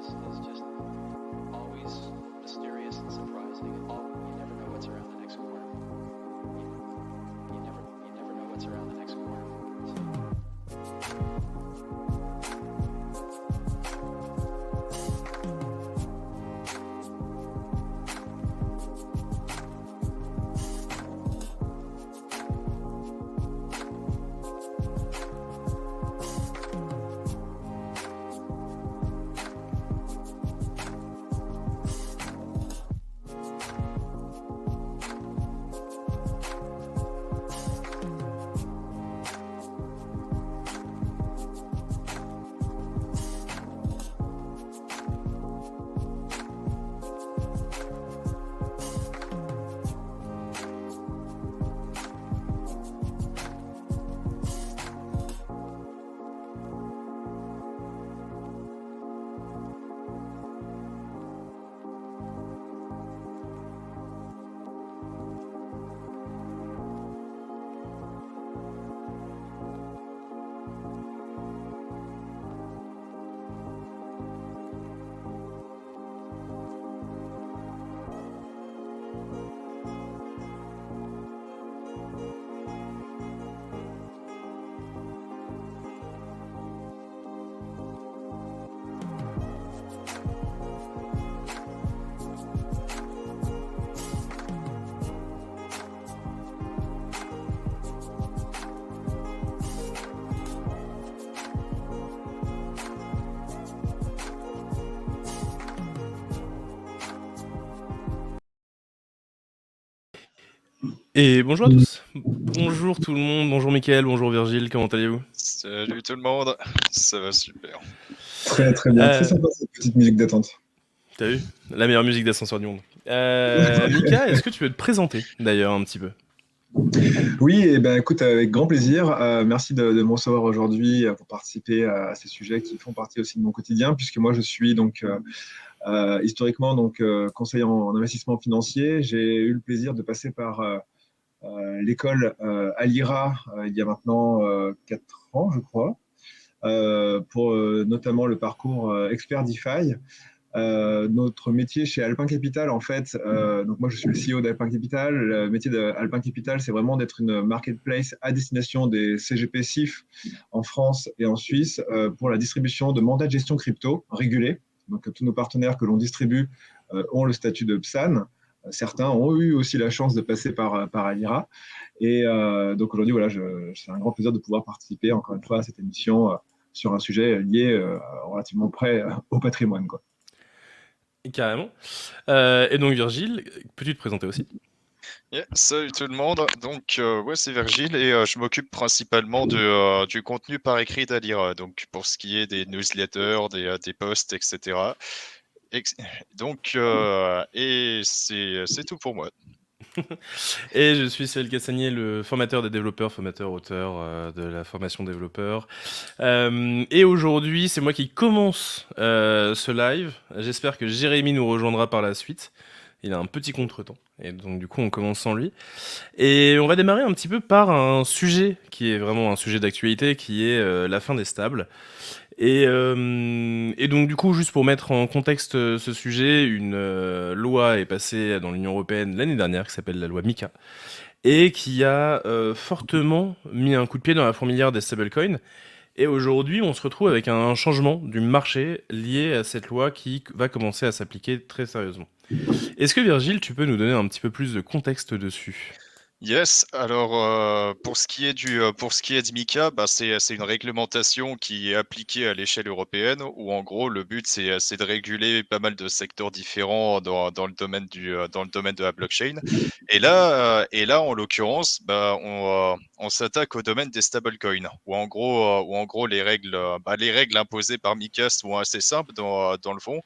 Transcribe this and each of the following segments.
is just always mysterious and surprising. You never know what's around the next corner. You never know what's around the next corner. Et bonjour à tous. Bonjour tout le monde, bonjour Mickaël, bonjour Virgile, comment allez-vous? Salut tout le monde, ça va super. Très très bien, très sympa cette petite musique d'attente. T'as vu? La meilleure musique d'ascenseur du monde. Mika, est-ce que tu peux te présenter d'ailleurs un petit peu? Oui, et ben écoute, avec grand plaisir. Merci de me recevoir aujourd'hui pour participer à ces sujets qui font partie aussi de mon quotidien, puisque moi je suis donc historiquement conseiller en investissement financier. J'ai eu le plaisir de passer par l'école à l'IRA il y a maintenant 4 ans, je crois, pour notamment le parcours expert DeFi. Notre métier chez Alpin Capital, en fait, donc moi je suis le CEO d'Alpin Capital. Le métier d'Alpin Capital, c'est vraiment d'être une marketplace à destination des CGP SIF en France et en Suisse pour la distribution de mandats de gestion crypto régulés. Donc tous nos partenaires que l'on distribue ont le statut de PSAN. Certains ont eu aussi la chance de passer par Alira. Et donc aujourd'hui, voilà, c'est un grand plaisir de pouvoir participer encore une fois à cette émission sur un sujet lié relativement près au patrimoine, quoi. Carrément. Et donc Virgile, peux-tu te présenter aussi? Yeah, salut tout le monde, donc ouais, c'est Virgile et je m'occupe principalement du contenu par écrit d'Alira, donc pour ce qui est des newsletters, des posts, etc. Donc, et c'est tout pour moi. Et je suis Cyril Cassagnier, le formateur des développeurs, formateur auteur de la formation développeur. Et aujourd'hui, c'est moi qui commence ce live. J'espère que Jérémy nous rejoindra par la suite. Il a un petit contretemps, et donc du coup on commence sans lui. Et on va démarrer un petit peu par un sujet qui est vraiment un sujet d'actualité, qui est la fin des stables. Et donc du coup, juste pour mettre en contexte ce sujet, une loi est passée dans l'Union européenne l'année dernière, qui s'appelle la loi MiCA, et qui a fortement mis un coup de pied dans la fourmilière des stablecoins. Et aujourd'hui, on se retrouve avec un changement du marché lié à cette loi qui va commencer à s'appliquer très sérieusement. Est-ce que Virgile, tu peux nous donner un petit peu plus de contexte dessus? Yes, alors pour ce qui est de MiCA, bah, c'est une réglementation qui est appliquée à l'échelle européenne, où en gros le but c'est de réguler pas mal de secteurs différents dans le domaine dans le domaine de la blockchain. Et là en l'occurrence, bah, on s'attaque au domaine des stablecoins, où en gros les règles imposées par MiCA sont assez simples dans le fond.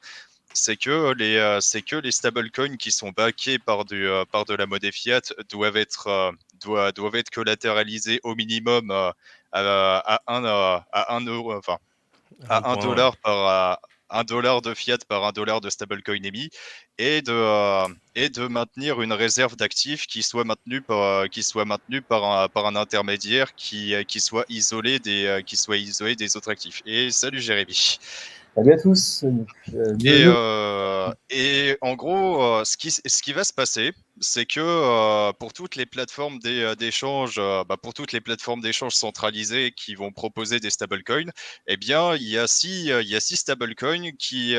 C'est que les stablecoins qui sont backés par de la monnaie fiat doivent être collatéralisés au minimum à 1 euro, enfin à 1 1 point, ouais. dollar par 1 dollar de fiat par 1 dollar de stablecoin émis, et de maintenir une réserve d'actifs qui soit maintenue par un intermédiaire qui soit isolé des autres actifs. Et salut Jérémy. Salut à tous. Bienvenue. Et en gros, ce qui va se passer, c'est que pour toutes les plateformes d'échange, pour toutes les plateformes d'échange centralisées qui vont proposer des stablecoins, eh bien, il y a six stablecoins qui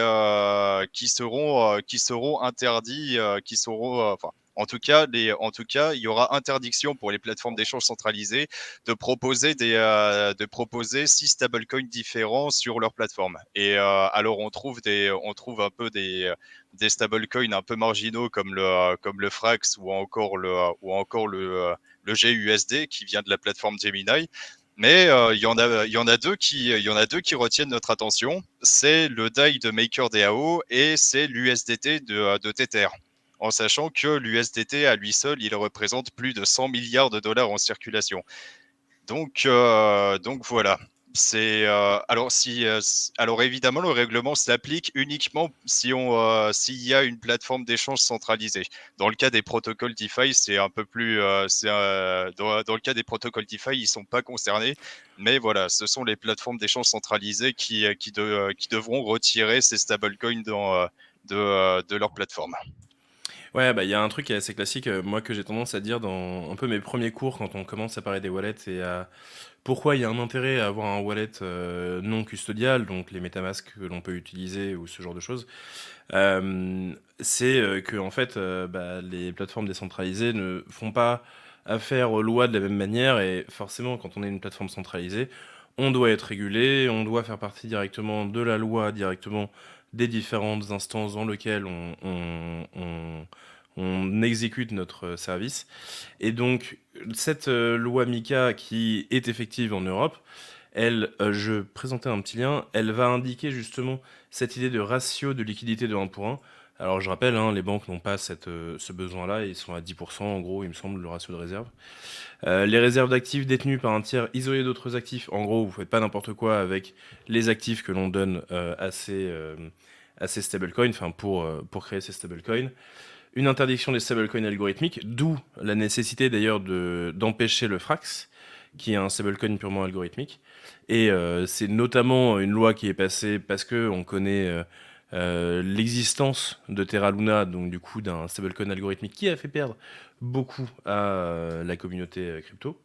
seront interdits, qui seront, enfin, en tout cas, il y aura interdiction pour les plateformes d'échange centralisées de proposer six stablecoins différents sur leur plateforme. Et alors on trouve un peu des stablecoins un peu marginaux comme le Frax ou encore le GUSD qui vient de la plateforme Gemini. Mais il y en a deux qui retiennent notre attention. C'est le DAI de MakerDAO et c'est l'USDT de Tether. En sachant que l'USDT à lui seul, il représente plus de 100 milliards de dollars en circulation. Donc voilà. Alors évidemment le règlement s'applique uniquement s'il y a une plateforme d'échange centralisée. Dans le cas des protocoles DeFi, c'est un peu plus dans le cas des protocoles DeFi, ils sont pas concernés, mais voilà, ce sont les plateformes d'échange centralisées qui devront retirer ces stablecoins de leur plateforme. Ouais, bah, il y a un truc qui est assez classique, moi, que j'ai tendance à dire dans un peu mes premiers cours quand on commence à parler des wallets et à pourquoi il y a un intérêt à avoir un wallet non custodial, donc les MetaMask que l'on peut utiliser ou ce genre de choses. C'est que en fait, les plateformes décentralisées ne font pas affaire aux lois de la même manière et forcément, quand on est une plateforme centralisée, on doit être régulé, on doit faire partie directement de la loi, directement des différentes instances dans lesquelles on exécute notre service. Et donc, cette loi MiCA qui est effective en Europe, elle, je présentais un petit lien, elle va indiquer justement cette idée de ratio de liquidité de 1 pour 1. Alors je rappelle, hein, les banques n'ont pas ce besoin-là, ils sont à 10% en gros, il me semble, le ratio de réserve. Les réserves d'actifs détenues par un tiers isolé d'autres actifs, en gros, vous faites pas n'importe quoi avec les actifs que l'on donne à ces stablecoins, enfin pour créer ces stablecoins. Une interdiction des stablecoins algorithmiques, d'où la nécessité d'ailleurs d'empêcher le Frax, qui est un stablecoin purement algorithmique. Et c'est notamment une loi qui est passée parce qu'on connaît l'existence de Terra Luna, donc du coup d'un stablecoin algorithmique qui a fait perdre beaucoup à la communauté crypto.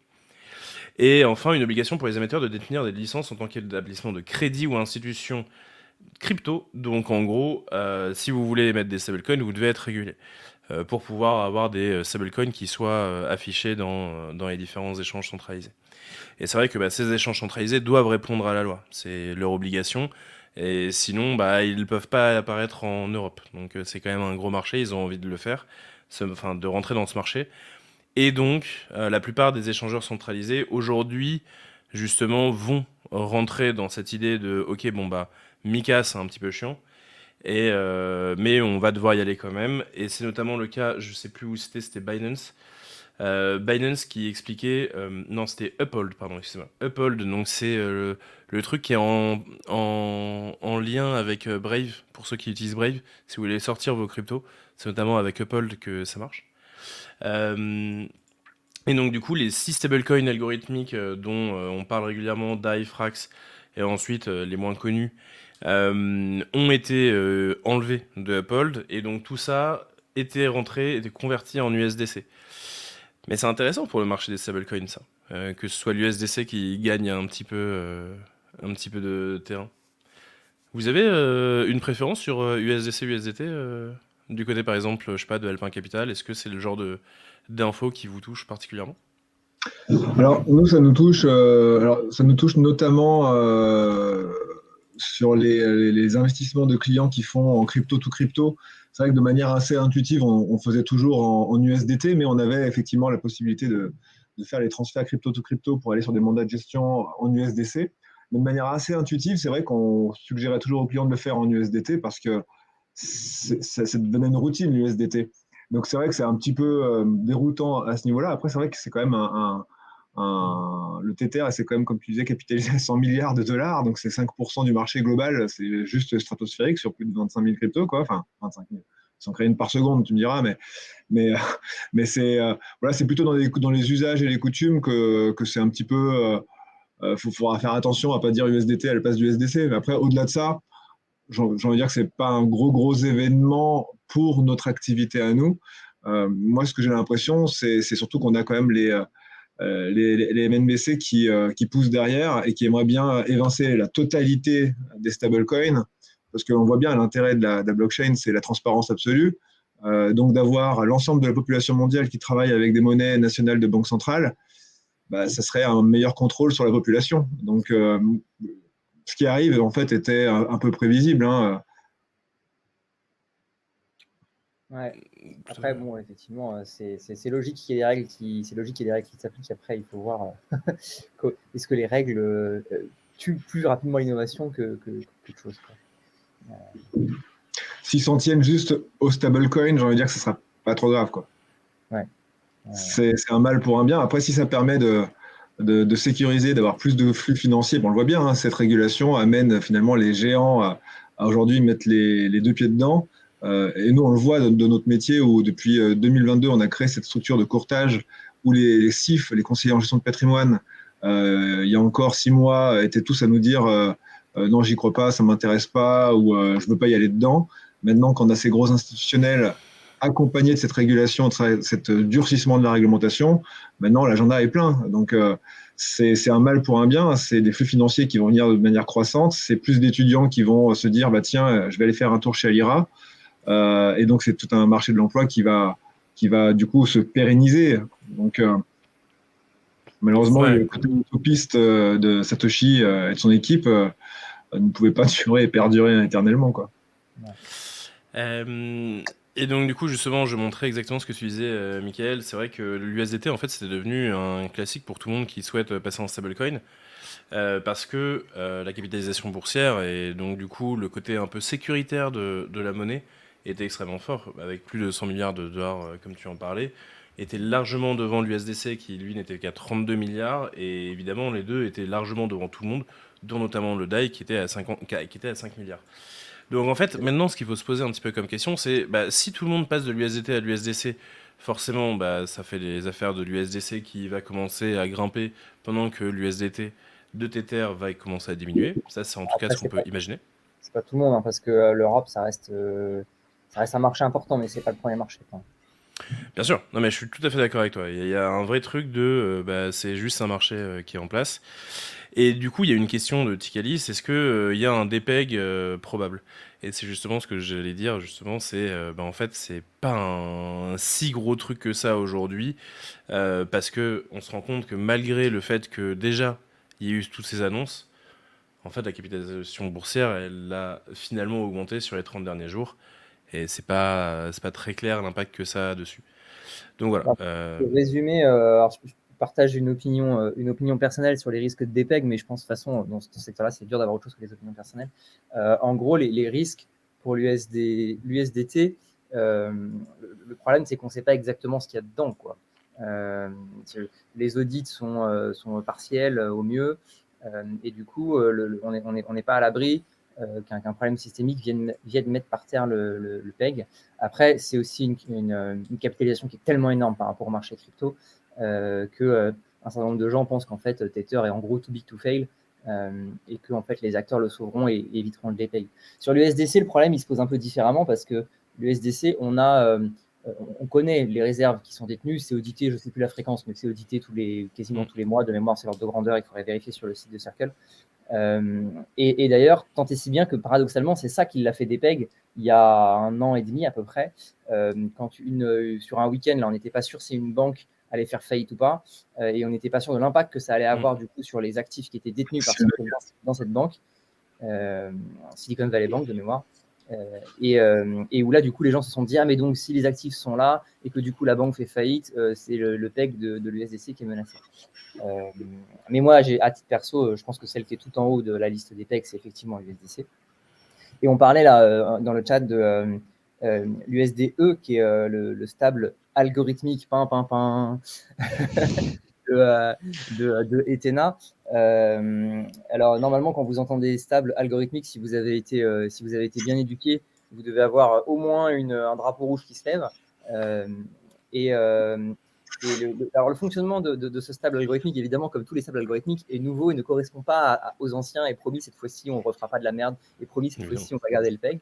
Et enfin, une obligation pour les émetteurs de détenir des licences en tant qu'établissement de crédit ou institution crypto. Donc en gros, si vous voulez émettre des stablecoins, vous devez être régulé pour pouvoir avoir des stablecoins qui soient affichés dans les différents échanges centralisés. Et c'est vrai que ces échanges centralisés doivent répondre à la loi. C'est leur obligation. Et sinon, ils ne peuvent pas apparaître en Europe. Donc c'est quand même un gros marché, ils ont envie de le faire, de rentrer dans ce marché. Et donc, la plupart des échangeurs centralisés, aujourd'hui, justement, vont rentrer dans cette idée de « Ok, Mika, c'est un petit peu chiant, mais on va devoir y aller quand même. » Et c'est notamment le cas, je ne sais plus où c'était Binance. Binance qui expliquait... non, c'était Uphold, pardon, excusez-moi. Uphold, donc c'est le truc qui est en lien avec Brave, pour ceux qui utilisent Brave. Si vous voulez sortir vos cryptos, c'est notamment avec Uphold que ça marche. Et donc du coup, les 6 stablecoins algorithmiques dont on parle régulièrement, DAI, Frax, et ensuite les moins connus, ont été enlevés de Uphold, et donc tout ça était converti en USDC. Mais c'est intéressant pour le marché des stablecoins, ça. Que ce soit l'USDC qui gagne un petit peu de terrain. Vous avez une préférence sur USDC, USDT du côté, par exemple, je sais pas, de Alpin Capital? Est-ce que c'est le genre d'infos qui vous touche particulièrement? Alors, nous, ça nous touche notamment sur les investissements de clients qui font en crypto to crypto. C'est vrai que de manière assez intuitive, on faisait toujours en USDT, mais on avait effectivement la possibilité de faire les transferts crypto to crypto pour aller sur des mandats de gestion en USDC. Mais de manière assez intuitive, c'est vrai qu'on suggérait toujours aux clients de le faire en USDT parce que ça devenait une routine, l'USDT. Donc c'est vrai que c'est un petit peu déroutant à ce niveau-là. Après, c'est vrai que c'est quand même le Tether, c'est quand même, comme tu disais, capitalisé à 100 milliards de dollars, donc c'est 5% du marché global, c'est juste stratosphérique sur plus de 25 000 cryptos, quoi. Enfin, 25 000, sans créer une par seconde, tu me diras, mais c'est voilà, c'est plutôt dans les usages et les coutumes que c'est un petit peu. Faudra faire attention à pas dire USDT à la place du USDC. Mais après, au-delà de ça, j'ai envie de dire que c'est pas un gros événement pour notre activité à nous. Moi, ce que j'ai l'impression, c'est surtout qu'on a quand même les MNBC qui poussent derrière et qui aimeraient bien évincer la totalité des stablecoins, parce qu'on voit bien l'intérêt de la blockchain, c'est la transparence absolue. Donc d'avoir l'ensemble de la population mondiale qui travaille avec des monnaies nationales de banque centrale, bah, ça serait un meilleur contrôle sur la population. Donc ce qui arrive, en fait, était un peu prévisible, hein. Ouais. Après, bon, effectivement, c'est logique qu'il y ait des règles qui s'appliquent. Après, il faut voir est-ce que les règles tuent plus rapidement l'innovation que quelque chose, quoi. S'ils s'en tiennent juste au stablecoin, j'ai envie de dire que ce sera pas trop grave, quoi. Ouais. C'est un mal pour un bien. Après, si ça permet de sécuriser, d'avoir plus de flux financiers, bon, on le voit bien, hein, cette régulation amène finalement les géants à aujourd'hui mettre les deux pieds dedans. Et nous, on le voit de notre métier où depuis 2022, on a créé cette structure de courtage où les CIF, les conseillers en gestion de patrimoine, il y a encore 6 mois, étaient tous à nous dire non, j'y crois pas, ça m'intéresse pas, ou je veux pas y aller dedans. Maintenant qu'on a ces gros institutionnels accompagnés de cette régulation, de cet durcissement de la réglementation, maintenant l'agenda est plein. Donc c'est un mal pour un bien, c'est des flux financiers qui vont venir de manière croissante, c'est plus d'étudiants qui vont se dire bah tiens, je vais aller faire un tour chez Alira. Et donc c'est tout un marché de l'emploi qui va du coup se pérenniser. Donc malheureusement, Ouais. le côté utopiste de Satoshi et de son équipe ne pouvait pas durer et perdurer éternellement, quoi. Et donc du coup justement je montrais exactement ce que tu disais Michael, c'est vrai que l'USDT en fait c'était devenu un classique pour tout le monde qui souhaite passer en stablecoin parce que la capitalisation boursière et donc du coup le côté un peu sécuritaire de la monnaie était extrêmement fort, avec plus de 100 milliards de dollars comme tu en parlais, était largement devant l'USDC qui lui n'était qu'à 32 milliards et évidemment les deux étaient largement devant tout le monde, dont notamment le DAI qui était à 5 milliards. Donc en fait, maintenant, ce qu'il faut se poser un petit peu comme question, c'est bah, si tout le monde passe de l'USDT à l'USDC, forcément, bah, ça fait les affaires de l'USDC qui va commencer à grimper pendant que l'USDT de Tether va commencer à diminuer. Ça, c'est en tout cas Après, ce qu'on peut imaginer. c'est pas tout le monde, hein, parce que l'Europe, ça reste un marché important, mais c'est pas le premier marché, quoi. Bien sûr, non mais je suis tout à fait d'accord avec toi. Il y a un vrai truc de, bah, c'est juste un marché qui est en place. Et du coup, il y a une question de Tikalis, est-ce que il y a un DPEG probable? Et c'est justement ce que j'allais dire, justement, c'est bah, en fait, c'est pas un si gros truc que ça aujourd'hui, parce que on se rend compte que malgré le fait que déjà il y a eu toutes ces annonces, en fait, la capitalisation boursière, elle a finalement augmenté sur les 30 derniers jours, et c'est pas très clair l'impact que ça a dessus. Donc voilà. Alors, pour résumer, alors, je partage une opinion personnelle sur les risques de DPEG, mais je pense de toute façon, dans ce secteur-là, c'est dur d'avoir autre chose que les opinions personnelles. En gros, les risques pour l'USDT, le problème, c'est qu'on ne sait pas exactement ce qu'il y a dedans, quoi. Les audits sont partiels au mieux, et du coup, on n'est pas à l'abri qu'un problème systémique vienne mettre par terre le PEG. Après, c'est aussi une capitalisation qui est tellement énorme par rapport au marché crypto que un certain nombre de gens pensent qu'en fait Tether est en gros too big to fail et que en fait les acteurs le sauveront et éviteront le DPEG. Sur l'USDC, le problème il se pose un peu différemment parce que l'USDC, on connaît les réserves qui sont détenues, c'est audité, je ne sais plus la fréquence, mais c'est audité quasiment tous les mois. De mémoire, c'est l'ordre de grandeur, il faudrait vérifier sur le site de Circle. Et d'ailleurs, tant et si bien que paradoxalement, c'est ça qui l'a fait DPEG il y a 1 an et demi à peu près. Quand sur un week-end, là, on n'était pas sûr si une banque allait faire faillite ou pas, et on n'était pas sûr de l'impact que ça allait avoir du coup sur les actifs qui étaient détenus par dans cette banque, Silicon Valley Bank de mémoire. Et où là, du coup, les gens se sont dit, ah, mais donc, si les actifs sont là et que du coup, la banque fait faillite, c'est le PEG de l'USDC qui est menacé. Mais moi, à titre perso, je pense que celle qui est tout en haut de la liste des PEG, c'est effectivement l'USDC. Et on parlait là, dans le chat de l'USDE, qui est le stable algorithmique, de Ethena. Alors normalement, quand vous entendez stable algorithmique, si vous avez été bien éduqué, vous devez avoir au moins un drapeau rouge qui se lève. Alors, le fonctionnement de ce stable algorithmique, évidemment, comme tous les stables algorithmiques, est nouveau et ne correspond pas aux anciens. Et promis, cette fois-ci, on ne refera pas de la merde. Et promis, cette Évidemment. fois-ci, on va garder le PEG.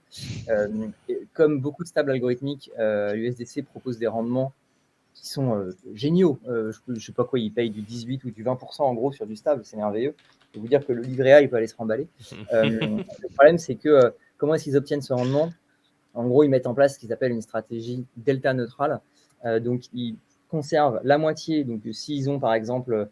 Comme beaucoup de stables algorithmiques, l'USDC propose des rendements qui sont géniaux. Je ne sais pas quoi, ils payent du 18 ou du 20% en gros sur du stable, c'est merveilleux. Je vais vous dire que le livret A, il peut aller se remballer. Le problème, c'est que comment est-ce qu'ils obtiennent ce rendement? En gros, ils mettent en place ce qu'ils appellent une stratégie delta neutrale. Donc, ils conservent la moitié. Donc, s'ils ont par exemple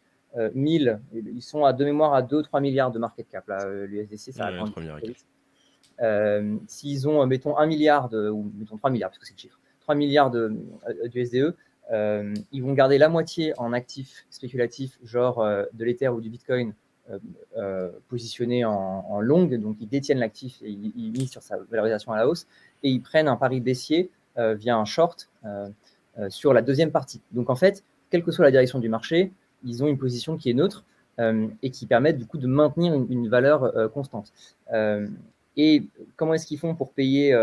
1000, ils sont de mémoire à 2-3 milliards de market cap. L'USDC, ça a Ouais, grandi 3 milliards. très vite. S'ils ont, mettons, 1 milliard, ou mettons 3 milliards, parce que c'est le chiffre, 3 milliards d'USDE, ils vont garder la moitié en actifs spéculatifs, genre de l'Ether ou du Bitcoin, positionnés en long. Donc, ils détiennent l'actif et ils misent sur sa valorisation à la hausse. Et ils prennent un pari baissier via un short sur la deuxième partie. Donc, en fait, quelle que soit la direction du marché, ils ont une position qui est neutre et qui permet du coup de maintenir une valeur constante. Et comment est-ce qu'ils font pour payer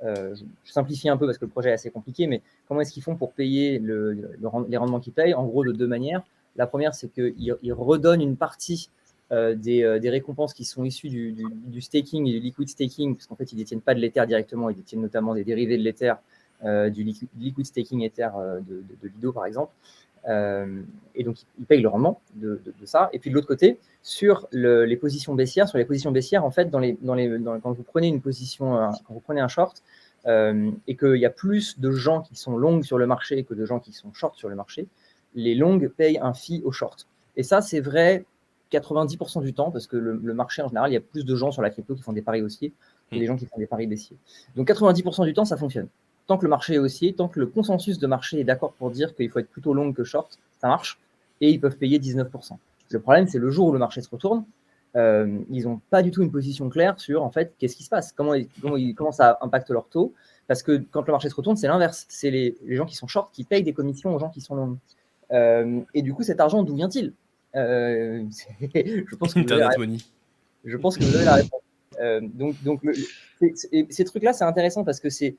je simplifie un peu parce que le projet est assez compliqué, mais comment est-ce qu'ils font pour payer les rendements qu'ils payent? En gros, de deux manières. La première, c'est qu'ils redonnent une partie des récompenses qui sont issues du staking et du liquid staking, parce qu'en fait, ils ne détiennent pas de l'Ether directement, ils détiennent notamment des dérivés de l'Ether, du liquid staking Ether de Lido, par exemple. Et donc, ils payent le rendement de ça. Et puis, de l'autre côté, sur les positions baissières, en fait, quand vous prenez une position, quand vous prenez un short, et qu'il y a plus de gens qui sont longs sur le marché que de gens qui sont short sur le marché, les longs payent un fee au short. Et ça, c'est vrai 90% du temps, parce que le marché, en général, il y a plus de gens sur la crypto qui font des paris haussiers que des gens qui font des paris baissiers. Donc, 90% du temps, ça fonctionne. Tant que le marché est haussier, tant que le consensus de marché est d'accord pour dire qu'il faut être plutôt long que short, ça marche, et ils peuvent payer 19%. Le problème, c'est le jour où le marché se retourne, ils n'ont pas du tout une position claire sur, en fait, qu'est-ce qui se passe, comment ça impacte leur taux, parce que quand le marché se retourne, c'est l'inverse, c'est les gens qui sont short qui payent des commissions aux gens qui sont longs. Et du coup, cet argent, d'où vient-il? Je pense que Internet money. vous avez la réponse. Donc ces trucs-là, c'est intéressant parce que c'est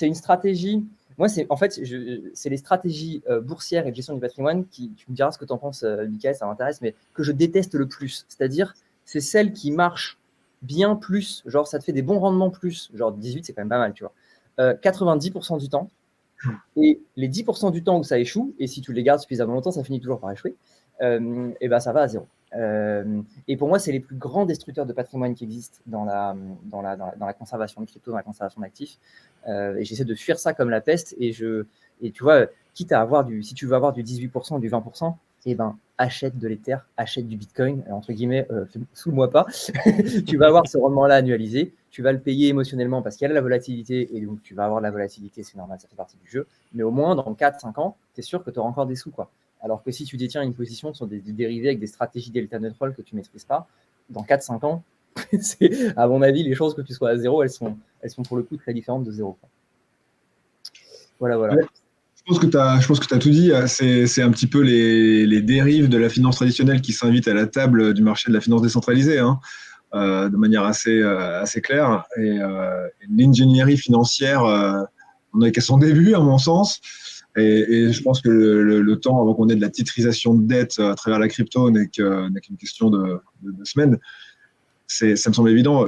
une stratégie. Moi, c'est les stratégies boursières et de gestion du patrimoine tu me diras ce que tu en penses, Mickaël, ça m'intéresse, mais que je déteste le plus. C'est-à-dire, c'est celles qui marchent bien plus, genre ça te fait des bons rendements plus, genre 18, c'est quand même pas mal, tu vois. 90% du temps, et les 10% du temps où ça échoue, et si tu les gardes suffisamment longtemps, ça finit toujours par échouer, et ben ça va à zéro. Et pour moi, c'est les plus grands destructeurs de patrimoine qui existent dans la conservation de crypto, dans la conservation d'actifs. Et j'essaie de fuir ça comme la peste. Et tu vois, quitte à avoir si tu veux avoir du 18%, du 20%, eh ben, achète de l'Ether, achète du Bitcoin, entre guillemets, sous-moi pas. Tu vas avoir ce rendement-là annualisé, tu vas le payer émotionnellement parce qu'il y a de la volatilité, et donc tu vas avoir de la volatilité, c'est normal, ça fait partie du jeu. Mais au moins, dans 4-5 ans, tu es sûr que tu auras encore des sous, quoi. Alors que si tu détiens une position sur des dérivés avec des stratégies delta neutral que tu ne maîtrises pas, dans 4-5 ans, à mon avis, les chances que tu sois à zéro, elles sont pour le coup très différentes de zéro. Voilà. Ouais. Je pense que tu as tout dit. C'est un petit peu les dérives de la finance traditionnelle qui s'invitent à la table du marché de la finance décentralisée, hein, de manière assez claire. Et l'ingénierie financière, on est qu'à son début, à mon sens. Et je pense que le temps avant qu'on ait de la titrisation de dette à travers la crypto n'est qu'une question de semaines. Ça me semble évident.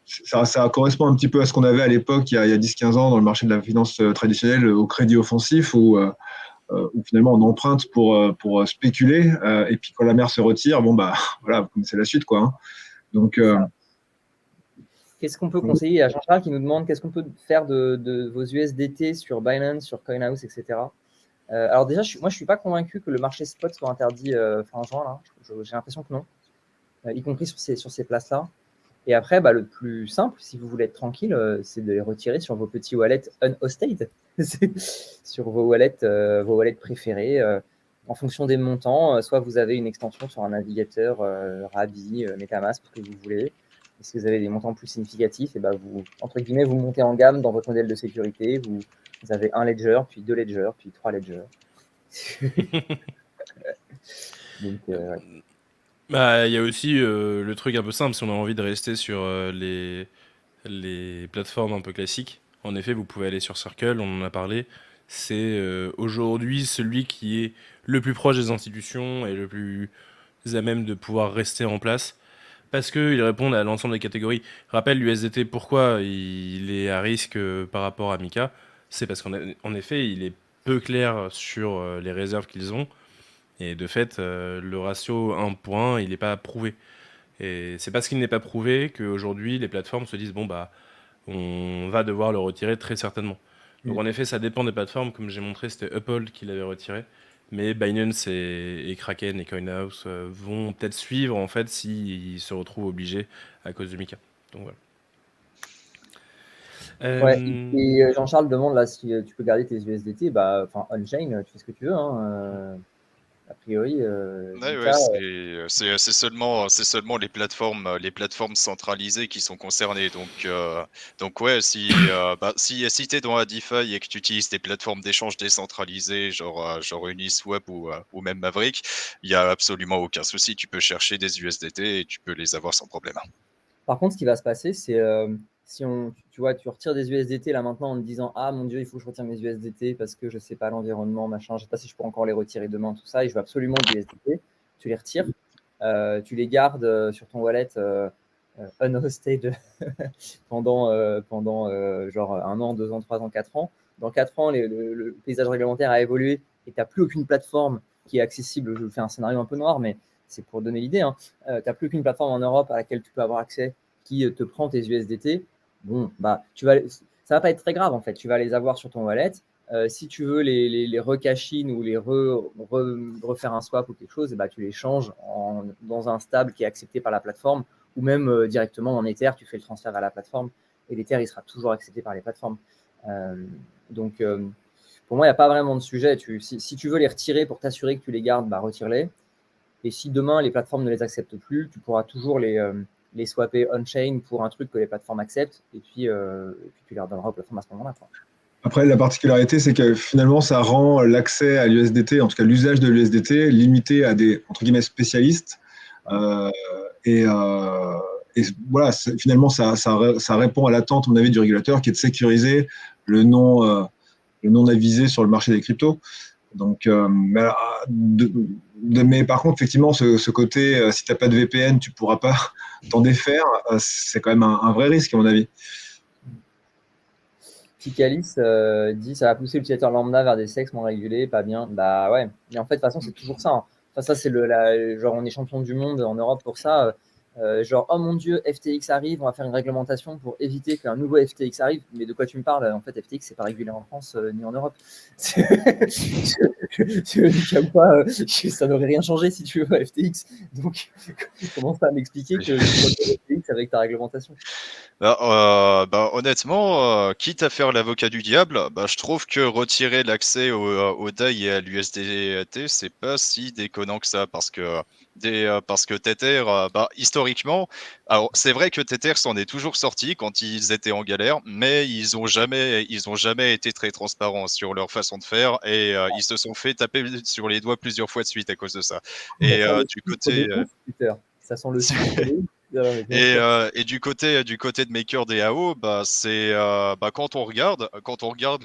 Ça correspond un petit peu à ce qu'on avait à l'époque, il y a 10-15 ans, dans le marché de la finance traditionnelle, au crédit offensif, où finalement on emprunte pour spéculer, et puis quand la mer se retire, bon bah voilà, vous connaissez la suite, quoi. Hein. Donc qu'est-ce qu'on peut conseiller à Jean-Charles qui nous demande qu'est-ce qu'on peut faire de vos USDT sur Binance, sur CoinHouse, etc. Alors déjà, moi je suis pas convaincu que le marché spot soit interdit fin juin là. J'ai l'impression que non, y compris sur ces places-là. Et après, le plus simple, si vous voulez être tranquille, c'est de les retirer sur vos petits wallets unhosted, sur vos wallets préférés, en fonction des montants. Soit vous avez une extension sur un navigateur, Rabi, MetaMask, ce que vous voulez. Et si vous avez des montants plus significatifs, et vous, entre guillemets, vous montez en gamme dans votre modèle de sécurité. Vous avez un ledger, puis 2 ledgers, puis 3 ledgers. Donc, ouais. Il y a aussi le truc un peu simple, si on a envie de rester sur les plateformes un peu classiques. En effet, vous pouvez aller sur Circle, on en a parlé. c'est aujourd'hui celui qui est le plus proche des institutions et le plus à même de pouvoir rester en place parce qu'ils répondent à l'ensemble des catégories. Rappelle l'USDT, pourquoi il est à risque par rapport à Mika, c'est parce qu'en effet, il est peu clair sur les réserves qu'ils ont. Et de fait, le ratio 1 pour 1, il n'est pas prouvé. Et c'est parce qu'il n'est pas prouvé qu'aujourd'hui, les plateformes se disent, bon, bah, on va devoir le retirer très certainement. Donc en effet, ça dépend des plateformes. Comme j'ai montré, c'était Uphold qui l'avait retiré. Mais Binance et Kraken et CoinHouse vont peut-être suivre en fait s'ils se retrouvent obligés à cause de Mika. Donc voilà. Ouais, et Jean-Charles demande là si tu peux garder tes USDT, bah, enfin on-chain, tu fais ce que tu veux, hein. A priori, Mika, c'est seulement les plateformes centralisées qui sont concernées. Donc ouais, si t'es dans la DeFi et que tu utilises des plateformes d'échange décentralisées, genre Uniswap ou même Maverick, il y a absolument aucun souci. Tu peux chercher des USDT et tu peux les avoir sans problème. Par contre, ce qui va se passer, c'est si tu vois, tu retires des USDT là maintenant en te disant ah mon Dieu, il faut que je retire mes USDT parce que je sais pas l'environnement, machin, je sais pas si je pourrais encore les retirer demain, tout ça, et je veux absolument des USDT. Tu les retires, tu les gardes sur ton wallet unhosted pendant genre 1 an, 2 ans, 3 ans, 4 ans. Dans 4 ans, le paysage réglementaire a évolué et tu n'as plus aucune plateforme qui est accessible. Je fais un scénario un peu noir, mais c'est pour donner l'idée. Hein. Tu n'as plus aucune plateforme en Europe à laquelle tu peux avoir accès qui te prend tes USDT. Bon, bah, ça va pas être très grave en fait. Tu vas les avoir sur ton wallet. Si tu veux les recash-in ou les refaire un swap ou quelque chose, bah, tu les changes dans un stable qui est accepté par la plateforme ou même directement en Ether, tu fais le transfert à la plateforme et l'Ether, il sera toujours accepté par les plateformes. Donc, pour moi, il n'y a pas vraiment de sujet. Si tu veux les retirer pour t'assurer que tu les gardes, bah, retire-les. Et si demain, les plateformes ne les acceptent plus, tu pourras toujours les swapper on-chain pour un truc que les plateformes acceptent et puis tu les redonneras aux plateformes à ce moment-là. Quoi. Après, la particularité, c'est que finalement, ça rend l'accès à l'USDT, en tout cas l'usage de l'USDT, limité à des, entre guillemets, spécialistes. Et voilà, finalement, ça répond à l'attente, à mon avis, du régulateur, qui est de sécuriser le non avisé sur le marché des cryptos. Donc, mais par contre, effectivement, ce côté, si tu n'as pas de VPN, tu ne pourras pas t'en défaire, c'est quand même un vrai risque, à mon avis. Picalis dit ça va pousser l'utilisateur lambda vers des sexes moins régulés, pas bien. Bah ouais, mais en fait, de toute façon, c'est toujours ça. Hein. Enfin, ça, c'est genre, on est champion du monde en Europe pour ça. Genre, oh mon Dieu, FTX arrive, on va faire une réglementation pour éviter qu'un nouveau FTX arrive. Mais de quoi tu me parles? En fait, FTX, c'est pas régulé en France ni en Europe. Ça n'aurait rien changé si tu veux à FTX. Donc, commence à m'expliquer que FTX avec ta réglementation. Honnêtement, quitte à faire l'avocat du diable, je trouve que retirer l'accès au DAI et à l'USDT, c'est pas si déconnant que ça, parce que Tether, historiquement, alors c'est vrai que Tether s'en est toujours sorti quand ils étaient en galère, mais ils ont jamais été très transparents sur leur façon de faire et ils se sont fait taper sur les doigts plusieurs fois de suite à cause de ça. Et du côté ça sent le sucre de ouf. Et du côté de MakerDAO, quand on regarde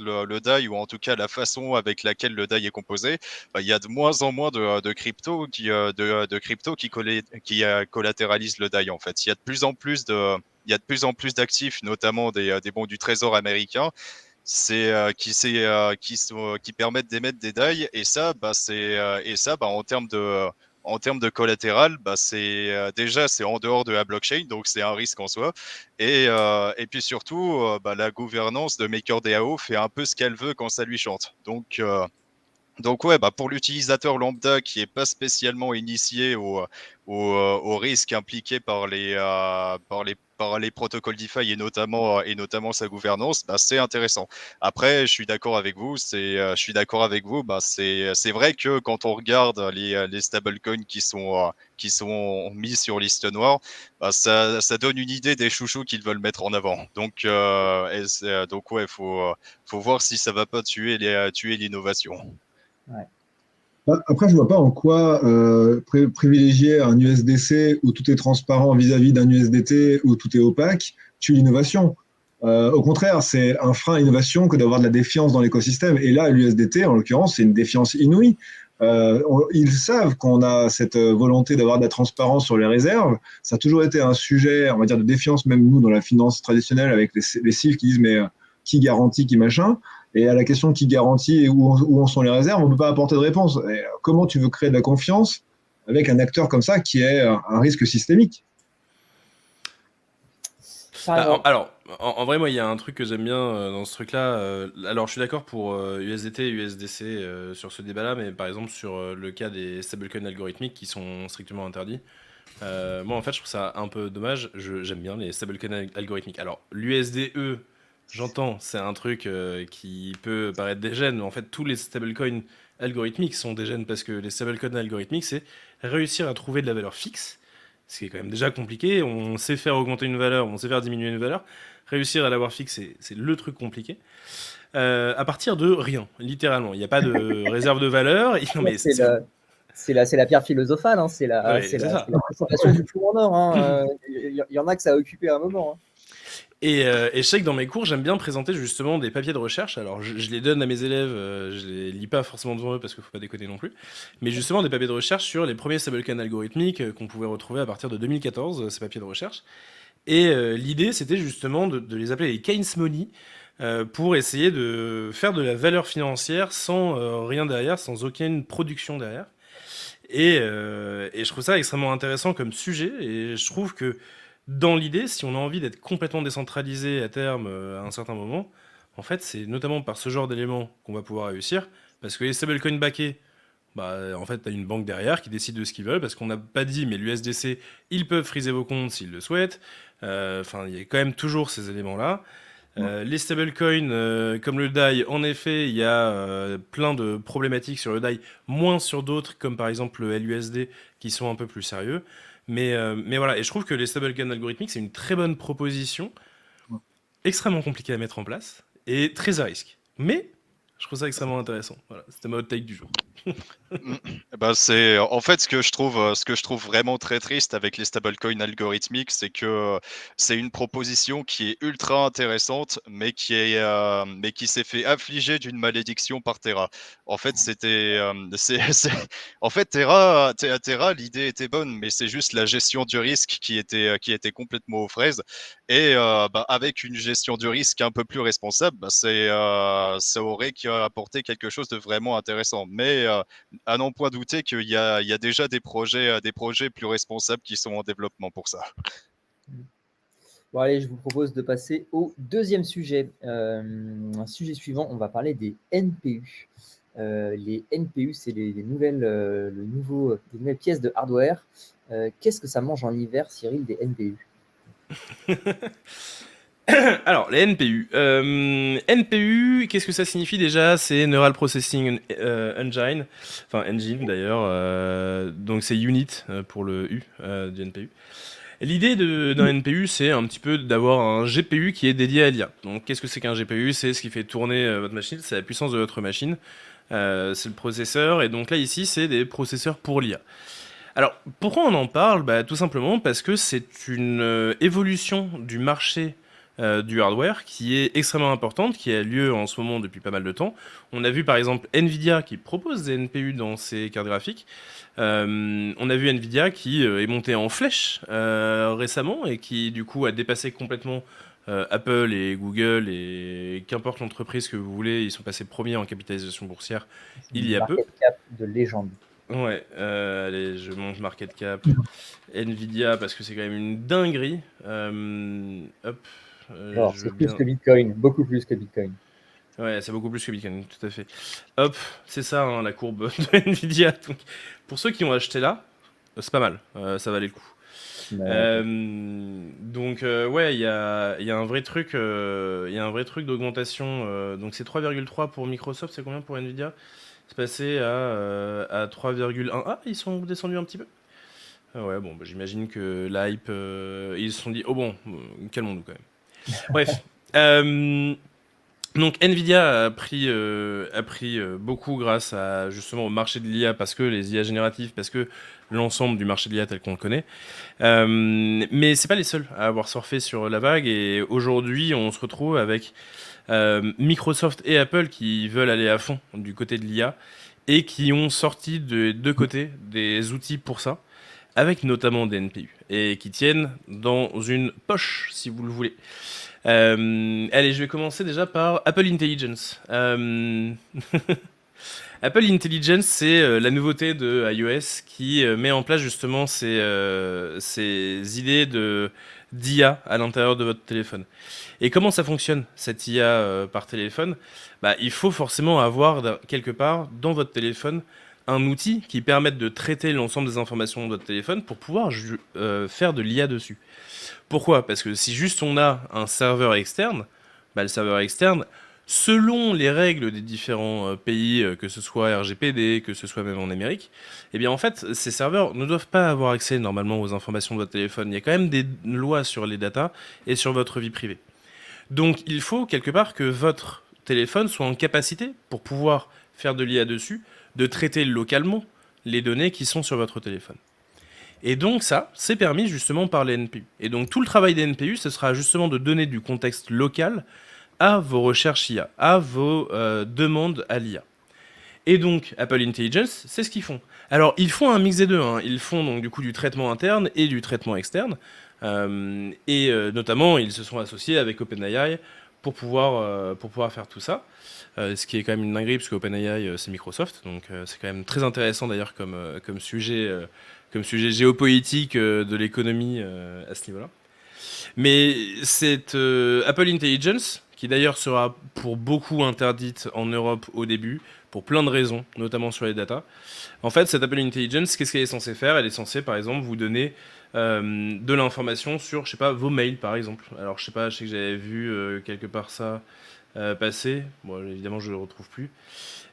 le DAI, ou en tout cas la façon avec laquelle le DAI est composé, il y a de moins en moins de crypto qui collatéralisent le DAI en fait. Il y a de plus en plus d'actifs, notamment des bons du Trésor américain, qui permettent d'émettre des DAI, et ça, en termes de collatéral, déjà c'est en dehors de la blockchain, donc c'est un risque en soi. Et puis surtout, la gouvernance de MakerDAO fait un peu ce qu'elle veut quand ça lui chante. Donc ouais, pour l'utilisateur lambda qui est pas spécialement initié au risque impliqué par les protocoles DeFi et notamment sa gouvernance, c'est intéressant. Après, je suis d'accord avec vous. C'est vrai que quand on regarde les stablecoins qui sont mis sur liste noire, ça donne une idée des chouchous qu'ils veulent mettre en avant. Donc ouais, faut voir si ça va pas tuer l'innovation. Ouais. Après, je ne vois pas en quoi privilégier un USDC où tout est transparent vis-à-vis d'un USDT où tout est opaque tue l'innovation. Au contraire, c'est un frein à l'innovation que d'avoir de la défiance dans l'écosystème. Et là, l'USDT, en l'occurrence, c'est une défiance inouïe. Ils savent qu'on a cette volonté d'avoir de la transparence sur les réserves. Ça a toujours été un sujet, on va dire, de défiance, même nous, dans la finance traditionnelle, avec les CIF qui disent, mais qui garantit, qui machin. Et à la question qui garantit et où en sont les réserves, on ne peut pas apporter de réponse. Et comment tu veux créer de la confiance avec un acteur comme ça qui est un risque systémique? Alors, en vrai, moi, il y a un truc que j'aime bien dans ce truc-là. Alors, je suis d'accord pour USDT et USDC sur ce débat-là, mais par exemple, sur le cas des stablecoins algorithmiques qui sont strictement interdits, moi, en fait, je trouve ça un peu dommage. J'aime bien les stablecoins algorithmiques. Alors, l'USDE, j'entends, c'est un truc qui peut paraître dégène, mais en fait, tous les stablecoins algorithmiques sont dégènes parce que les stablecoins algorithmiques, c'est réussir à trouver de la valeur fixe, ce qui est quand même déjà compliqué. On sait faire augmenter une valeur, on sait faire diminuer une valeur. Réussir à l'avoir fixe, c'est le truc compliqué. À partir de rien, littéralement. Il n'y a pas de réserve de valeur. Non, mais c'est la pierre philosophale, hein. C'est la présentation du flou en or. Hein. Il y en a que ça a occupé un moment. Hein. Et je sais que dans mes cours, j'aime bien présenter justement des papiers de recherche. Alors, je les donne à mes élèves, je les lis pas forcément devant eux parce qu'il faut pas déconner non plus. Mais justement, des papiers de recherche sur les premiers stablecoins algorithmiques qu'on pouvait retrouver à partir de 2014, ces papiers de recherche. Et l'idée, c'était justement de les appeler les Keynes Money pour essayer de faire de la valeur financière sans rien derrière, sans aucune production derrière. Et je trouve ça extrêmement intéressant comme sujet. Et je trouve que dans l'idée, si on a envie d'être complètement décentralisé à terme à un certain moment, en fait, c'est notamment par ce genre d'éléments qu'on va pouvoir réussir. Parce que les stablecoins backés, bah, en fait, tu as une banque derrière qui décide de ce qu'ils veulent, parce qu'on n'a pas dit, mais l'USDC, ils peuvent friser vos comptes s'ils le souhaitent. Enfin, il y a quand même toujours ces éléments-là. Les stablecoins, comme le DAI, en effet, il y a plein de problématiques sur le DAI, moins sur d'autres, comme par exemple le LUSD, qui sont un peu plus sérieux. Mais voilà, et je trouve que les stablecoins algorithmiques, c'est une très bonne proposition, extrêmement compliquée à mettre en place, et très à risque. Mais je trouve ça extrêmement intéressant. Voilà, c'était ma hot take du jour. Bah, c'est en fait ce que je trouve vraiment très triste avec les stablecoins algorithmiques, c'est que c'est une proposition qui est ultra intéressante, mais qui s'est fait affliger d'une malédiction par Terra. En fait, en fait Terra, l'idée était bonne, mais c'est juste la gestion du risque qui était complètement aux fraises. Et bah, avec une gestion du risque un peu plus responsable, bah, ça aurait apporté quelque chose de vraiment intéressant. Mais à n'en point douter qu'il y a déjà des projets plus responsables qui sont en développement pour ça. Bon, allez, je vous propose de passer au deuxième sujet. Un sujet suivant, on va parler des NPU. Les NPU, c'est les nouvelles pièces de hardware. Qu'est-ce que ça mange en hiver, Cyril, des NPU? Alors, les NPU. NPU, qu'est-ce que ça signifie déjà? C'est Neural Processing Engine, enfin Engine d'ailleurs, donc c'est Unit pour le U du NPU. L'idée d'un NPU, c'est un petit peu d'avoir un GPU qui est dédié à l'IA. Donc qu'est-ce que c'est qu'un GPU? C'est ce qui fait tourner votre machine, c'est la puissance de votre machine, c'est le processeur, et donc là ici c'est des processeurs pour l'IA. Alors pourquoi on en parle? Bah, tout simplement parce que c'est une évolution du marché du hardware qui est extrêmement importante, qui a lieu en ce moment depuis pas mal de temps. On a vu par exemple Nvidia qui propose des NPU dans ses cartes graphiques. On a vu Nvidia qui est monté en flèche récemment et qui du coup a dépassé complètement Apple et Google et qu'importe l'entreprise que vous voulez, ils sont passés premiers en capitalisation boursière il y a peu. Market cap de légende. Ouais, allez, je monte market cap. Nvidia parce que c'est quand même une dinguerie. Hop. Alors, c'est plus que Bitcoin, beaucoup plus que Bitcoin. Ouais, c'est beaucoup plus que Bitcoin, tout à fait. Hop, c'est ça hein, la courbe de Nvidia. Donc, pour ceux qui ont acheté là, c'est pas mal, ça valait le coup. Donc ouais, il y a un vrai truc, d'augmentation. Donc c'est 3,3 pour Microsoft, c'est combien pour Nvidia? C'est passé à 3,1. Ah, ils sont descendus un petit peu. Ah ouais, bon, bah, j'imagine que l'hype, ils se sont dit, oh bon, calmons-nous quand même. Bref. Donc Nvidia a pris beaucoup grâce à justement au marché de l'IA parce que les IA génératives, parce que l'ensemble du marché de l'IA tel qu'on le connaît. Mais c'est pas les seuls à avoir surfé sur la vague et aujourd'hui on se retrouve avec Microsoft et Apple qui veulent aller à fond du côté de l'IA et qui ont sorti de deux côtés des outils pour ça, avec notamment des NPU et qui tiennent dans une poche si vous le voulez. Allez, je vais commencer déjà par Apple Intelligence. Apple Intelligence, c'est la nouveauté de iOS qui met en place justement ces idées d'IA à l'intérieur de votre téléphone. Et comment ça fonctionne, cette IA par téléphone? Bah, il faut forcément avoir quelque part dans votre téléphone un outil qui permette de traiter l'ensemble des informations de votre téléphone pour pouvoir faire de l'IA dessus. Pourquoi? Parce que si juste on a un serveur externe, bah, le serveur externe, selon les règles des différents pays, que ce soit RGPD, que ce soit même en Amérique, eh bien en fait, ces serveurs ne doivent pas avoir accès normalement aux informations de votre téléphone. Il y a quand même des lois sur les datas et sur votre vie privée. Donc il faut quelque part que votre téléphone soit en capacité, pour pouvoir faire de l'IA dessus, de traiter localement les données qui sont sur votre téléphone. Et donc ça, c'est permis justement par les NPU. Et donc tout le travail des NPU, ce sera justement de donner du contexte local à vos recherches IA, à vos demandes à l'IA. Et donc Apple Intelligence, c'est ce qu'ils font. Alors ils font un mix des deux, hein. Ils font donc du coup du traitement interne et du traitement externe. Notamment, ils se sont associés avec OpenAI pour pouvoir faire tout ça. Ce qui est quand même une dinguerie, parce que OpenAI, c'est Microsoft. Donc c'est quand même très intéressant d'ailleurs comme sujet géopolitique de l'économie à ce niveau-là. Mais cette Apple Intelligence, qui d'ailleurs sera pour beaucoup interdite en Europe au début, pour plein de raisons, notamment sur les datas. En fait, cette Apple Intelligence, qu'est-ce qu'elle est censée faire? Elle est censée, par exemple, vous donner de l'information sur, je sais pas, vos mails, par exemple. Alors, je sais pas, je sais que j'avais vu quelque part ça passer. Bon, évidemment, je le retrouve plus.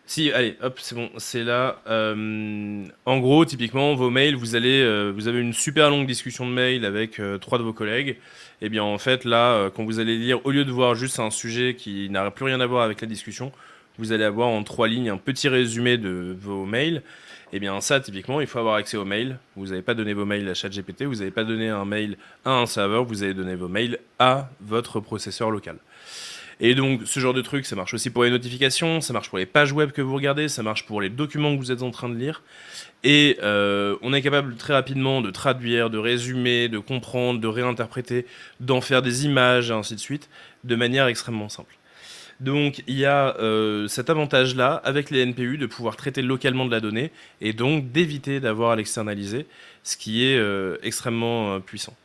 Si, allez, hop, c'est bon, c'est là. En gros, typiquement, vos mails, vous avez une super longue discussion de mails avec 3 de vos collègues. Et bien, en fait, là, quand vous allez lire, au lieu de voir juste un sujet qui n'a plus rien à voir avec la discussion, vous allez avoir en 3 lignes un petit résumé de vos mails. Et bien, ça, typiquement, il faut avoir accès aux mails. Vous n'avez pas donné vos mails à ChatGPT, vous n'avez pas donné un mail à un serveur, vous avez donné vos mails à votre processeur local. Et donc, ce genre de truc, ça marche aussi pour les notifications, ça marche pour les pages web que vous regardez, ça marche pour les documents que vous êtes en train de lire. Et on est capable très rapidement de traduire, de résumer, de comprendre, de réinterpréter, d'en faire des images, et ainsi de suite, de manière extrêmement simple. Donc, il y a cet avantage-là, avec les NPU, de pouvoir traiter localement de la donnée, et donc d'éviter d'avoir à l'externaliser, ce qui est extrêmement puissant.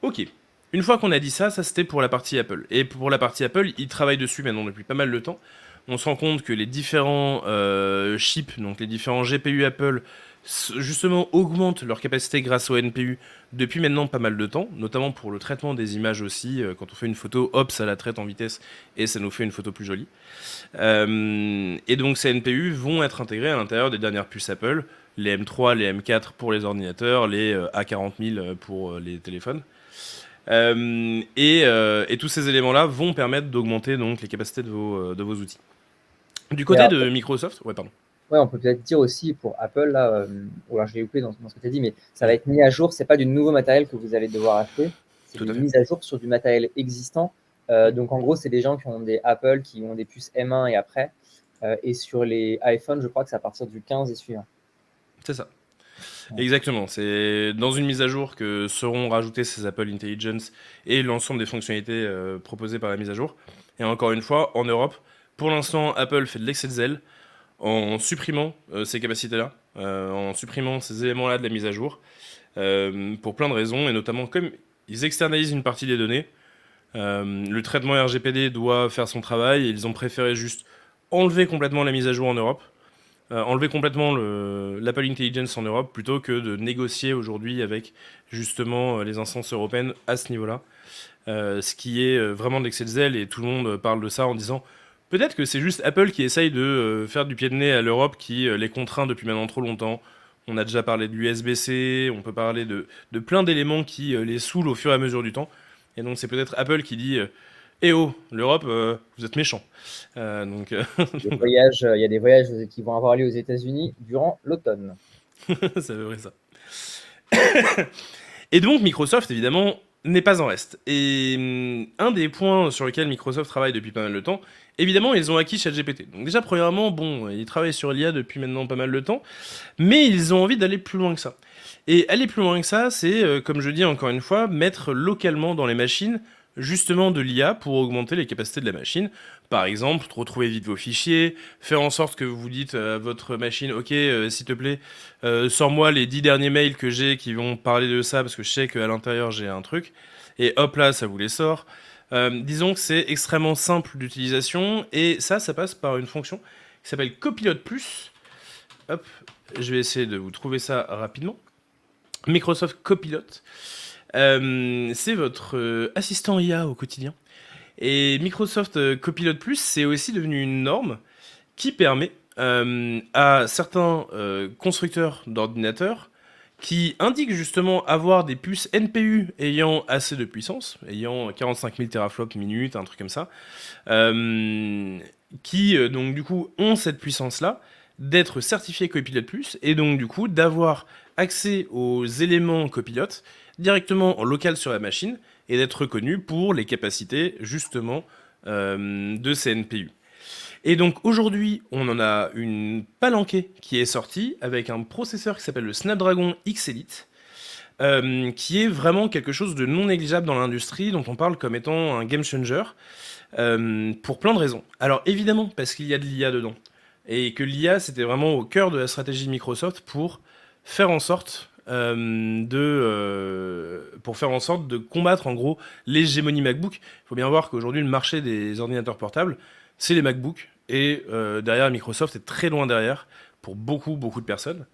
Ok. Une fois qu'on a dit ça, c'était pour la partie Apple. Et pour la partie Apple, ils travaillent dessus maintenant depuis pas mal de temps. On se rend compte que les différents chips, donc les différents GPU Apple, justement augmentent leur capacité grâce au NPU depuis maintenant pas mal de temps, notamment pour le traitement des images aussi. Quand on fait une photo, hop, ça la traite en vitesse et ça nous fait une photo plus jolie. Et donc ces NPU vont être intégrés à l'intérieur des dernières puces Apple, les M3, les M4 pour les ordinateurs, les A40000 pour les téléphones. Et tous ces éléments-là vont permettre d'augmenter donc les capacités de vos outils. Du côté de Microsoft, ouais, pardon. Ouais, on peut peut-être dire aussi pour Apple, là, ou alors je l'ai loupé dans ce que tu as dit, mais ça va être mis à jour, c'est pas du nouveau matériel que vous allez devoir acheter, c'est une mise à jour sur du matériel existant. Donc en gros, c'est des gens qui ont des Apple, qui ont des puces M1 et après, et sur les iPhones, je crois que c'est à partir du 15 et suivant. C'est ça. Ouais. Exactement, c'est dans une mise à jour que seront rajoutées ces Apple Intelligence et l'ensemble des fonctionnalités proposées par la mise à jour. Et encore une fois, en Europe, pour l'instant, Apple fait de l'excès de zèle en supprimant ces capacités-là, en supprimant ces éléments-là de la mise à jour, pour plein de raisons, et notamment comme ils externalisent une partie des données, le traitement RGPD doit faire son travail, et ils ont préféré juste enlever complètement la mise à jour en Europe, enlever complètement l'Apple Intelligence en Europe, plutôt que de négocier aujourd'hui avec justement les instances européennes à ce niveau-là, ce qui est vraiment de l'excès de zèle, et tout le monde parle de ça en disant peut-être que c'est juste Apple qui essaye de faire du pied de nez à l'Europe qui les contraint depuis maintenant trop longtemps. On a déjà parlé de l'USB-C, on peut parler de plein d'éléments qui les saoulent au fur et à mesure du temps. Et donc c'est peut-être Apple qui dit Eh oh, l'Europe, vous êtes méchants. Donc, Il y a des voyages qui vont avoir lieu aux États-Unis durant l'automne. c'est à peu près ça. Et donc Microsoft, évidemment, n'est pas en reste. Et un des points sur lesquels Microsoft travaille depuis pas mal de temps, évidemment, ils ont acquis ChatGPT. Donc déjà, premièrement, bon, ils travaillent sur l'IA depuis maintenant pas mal de temps, mais ils ont envie d'aller plus loin que ça. Et aller plus loin que ça, c'est, comme je dis encore une fois, mettre localement dans les machines justement de l'IA pour augmenter les capacités de la machine. Par exemple, retrouver vite vos fichiers, faire en sorte que vous dites à votre machine, ok, s'il te plaît, sors-moi les 10 derniers mails que j'ai qui vont parler de ça, parce que je sais qu'à l'intérieur j'ai un truc, et hop là, ça vous les sort. Disons que c'est extrêmement simple d'utilisation, et ça passe par une fonction qui s'appelle Copilot+. Hop, je vais essayer de vous trouver ça rapidement. Microsoft Copilot, c'est votre assistant IA au quotidien. Et Microsoft Copilot+, c'est aussi devenu une norme qui permet à certains constructeurs d'ordinateurs qui indiquent justement avoir des puces NPU ayant assez de puissance, ayant 45 000 teraflops minute, un truc comme ça, qui donc du coup ont cette puissance-là, d'être certifiés Copilot+, et donc du coup d'avoir accès aux éléments Copilot directement en local sur la machine, et d'être reconnu pour les capacités justement de ces NPU. Et donc aujourd'hui, on en a une palanquée qui est sortie avec un processeur qui s'appelle le Snapdragon X Elite, qui est vraiment quelque chose de non négligeable dans l'industrie, dont on parle comme étant un game changer, pour plein de raisons. Alors évidemment, parce qu'il y a de l'IA dedans, et que l'IA, c'était vraiment au cœur de la stratégie de Microsoft pour faire en sorte de combattre en gros l'hégémonie MacBook. Il faut bien voir qu'aujourd'hui le marché des ordinateurs portables, c'est les MacBooks, et derrière Microsoft est très loin derrière pour beaucoup de personnes,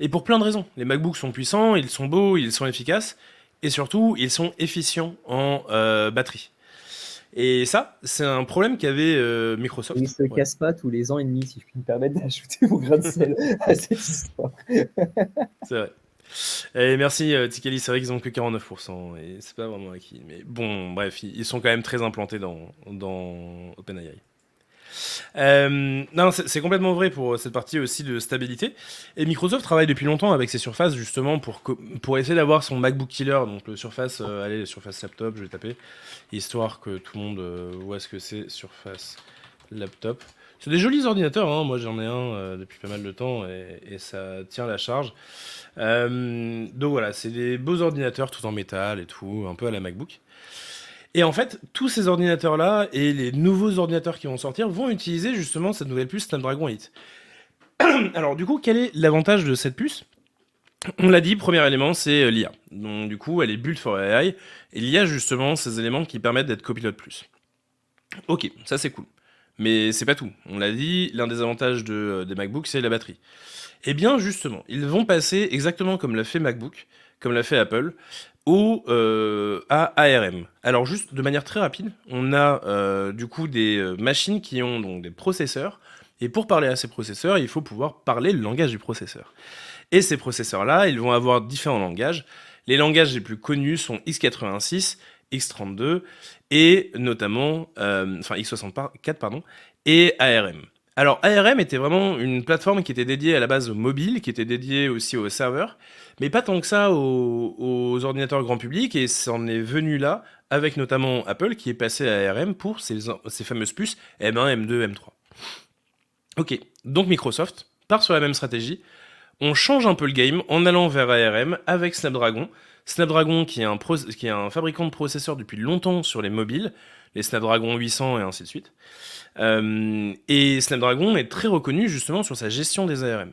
et pour plein de raisons. Les MacBooks sont puissants, ils sont beaux, ils sont efficaces, et surtout ils sont efficients en batterie. Et ça, c'est un problème qu'avait Microsoft. Et ils se Ouais, cassent pas tous les ans et demi, si je puis me permettre d'ajouter mon grain de sel à cette histoire. c'est vrai. Et merci Tikali, c'est vrai qu'ils ont que 49%, et c'est pas vraiment acquis. Mais bon, bref, ils sont quand même très implantés dans OpenAI. Non, c'est complètement vrai pour cette partie aussi de stabilité. Et Microsoft travaille depuis longtemps avec ses surfaces justement pour essayer d'avoir son MacBook killer, donc le Surface, allez, le Surface Laptop, je vais taper, histoire que tout le monde voit ce que c'est Surface Laptop. C'est des jolis ordinateurs, hein. Moi j'en ai un depuis pas mal de temps et ça tient la charge. Donc voilà, c'est des beaux ordinateurs tout en métal et tout, un peu à la MacBook. Et en fait, tous ces ordinateurs-là et les nouveaux ordinateurs qui vont sortir vont utiliser justement cette nouvelle puce Snapdragon 8. Alors du coup, quel est l'avantage de cette puce? On l'a dit, premier élément, c'est l'IA. Donc du coup, elle est built for AI, et l'IA justement ces éléments qui permettent d'être Copilot+. Ok, ça c'est cool. Mais c'est pas tout. On l'a dit, l'un des avantages des MacBooks, c'est la batterie. Eh bien, justement, ils vont passer exactement comme l'a fait MacBook, comme l'a fait Apple, à ARM. Alors, juste de manière très rapide, on a du coup des machines qui ont donc des processeurs, et pour parler à ces processeurs, il faut pouvoir parler le langage du processeur. Et ces processeurs-là, ils vont avoir différents langages. Les langages les plus connus sont x86, x32, et notamment, enfin x64, pardon, et ARM. Alors ARM était vraiment une plateforme qui était dédiée à la base au mobile, qui était dédiée aussi aux serveurs, mais pas tant que ça aux ordinateurs grand public, et c'en est venu là avec notamment Apple qui est passé à ARM pour ces fameuses puces M1, M2, M3. Ok, donc Microsoft part sur la même stratégie. On change un peu le game en allant vers ARM avec Snapdragon. Snapdragon qui est un fabricant de processeurs depuis longtemps sur les mobiles, les Snapdragon 800 et ainsi de suite. Et Snapdragon est très reconnu justement sur sa gestion des ARM.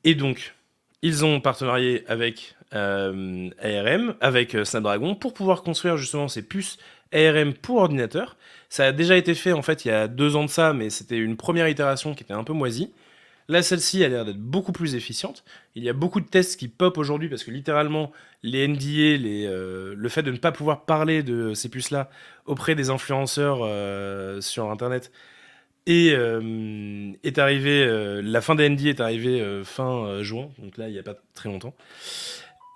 Et donc, ils ont partenarié avec ARM, avec Snapdragon, pour pouvoir construire justement ces puces ARM pour ordinateur. Ça a déjà été fait en fait il y a 2 ans de ça, mais c'était une première itération qui était un peu moisie. Là, celle-ci a l'air d'être beaucoup plus efficiente. Il y a beaucoup de tests qui pop aujourd'hui parce que littéralement, les NDA, le fait de ne pas pouvoir parler de ces puces-là auprès des influenceurs sur Internet est arrivé. La fin des NDA est arrivée fin juin, donc là, il n'y a pas très longtemps.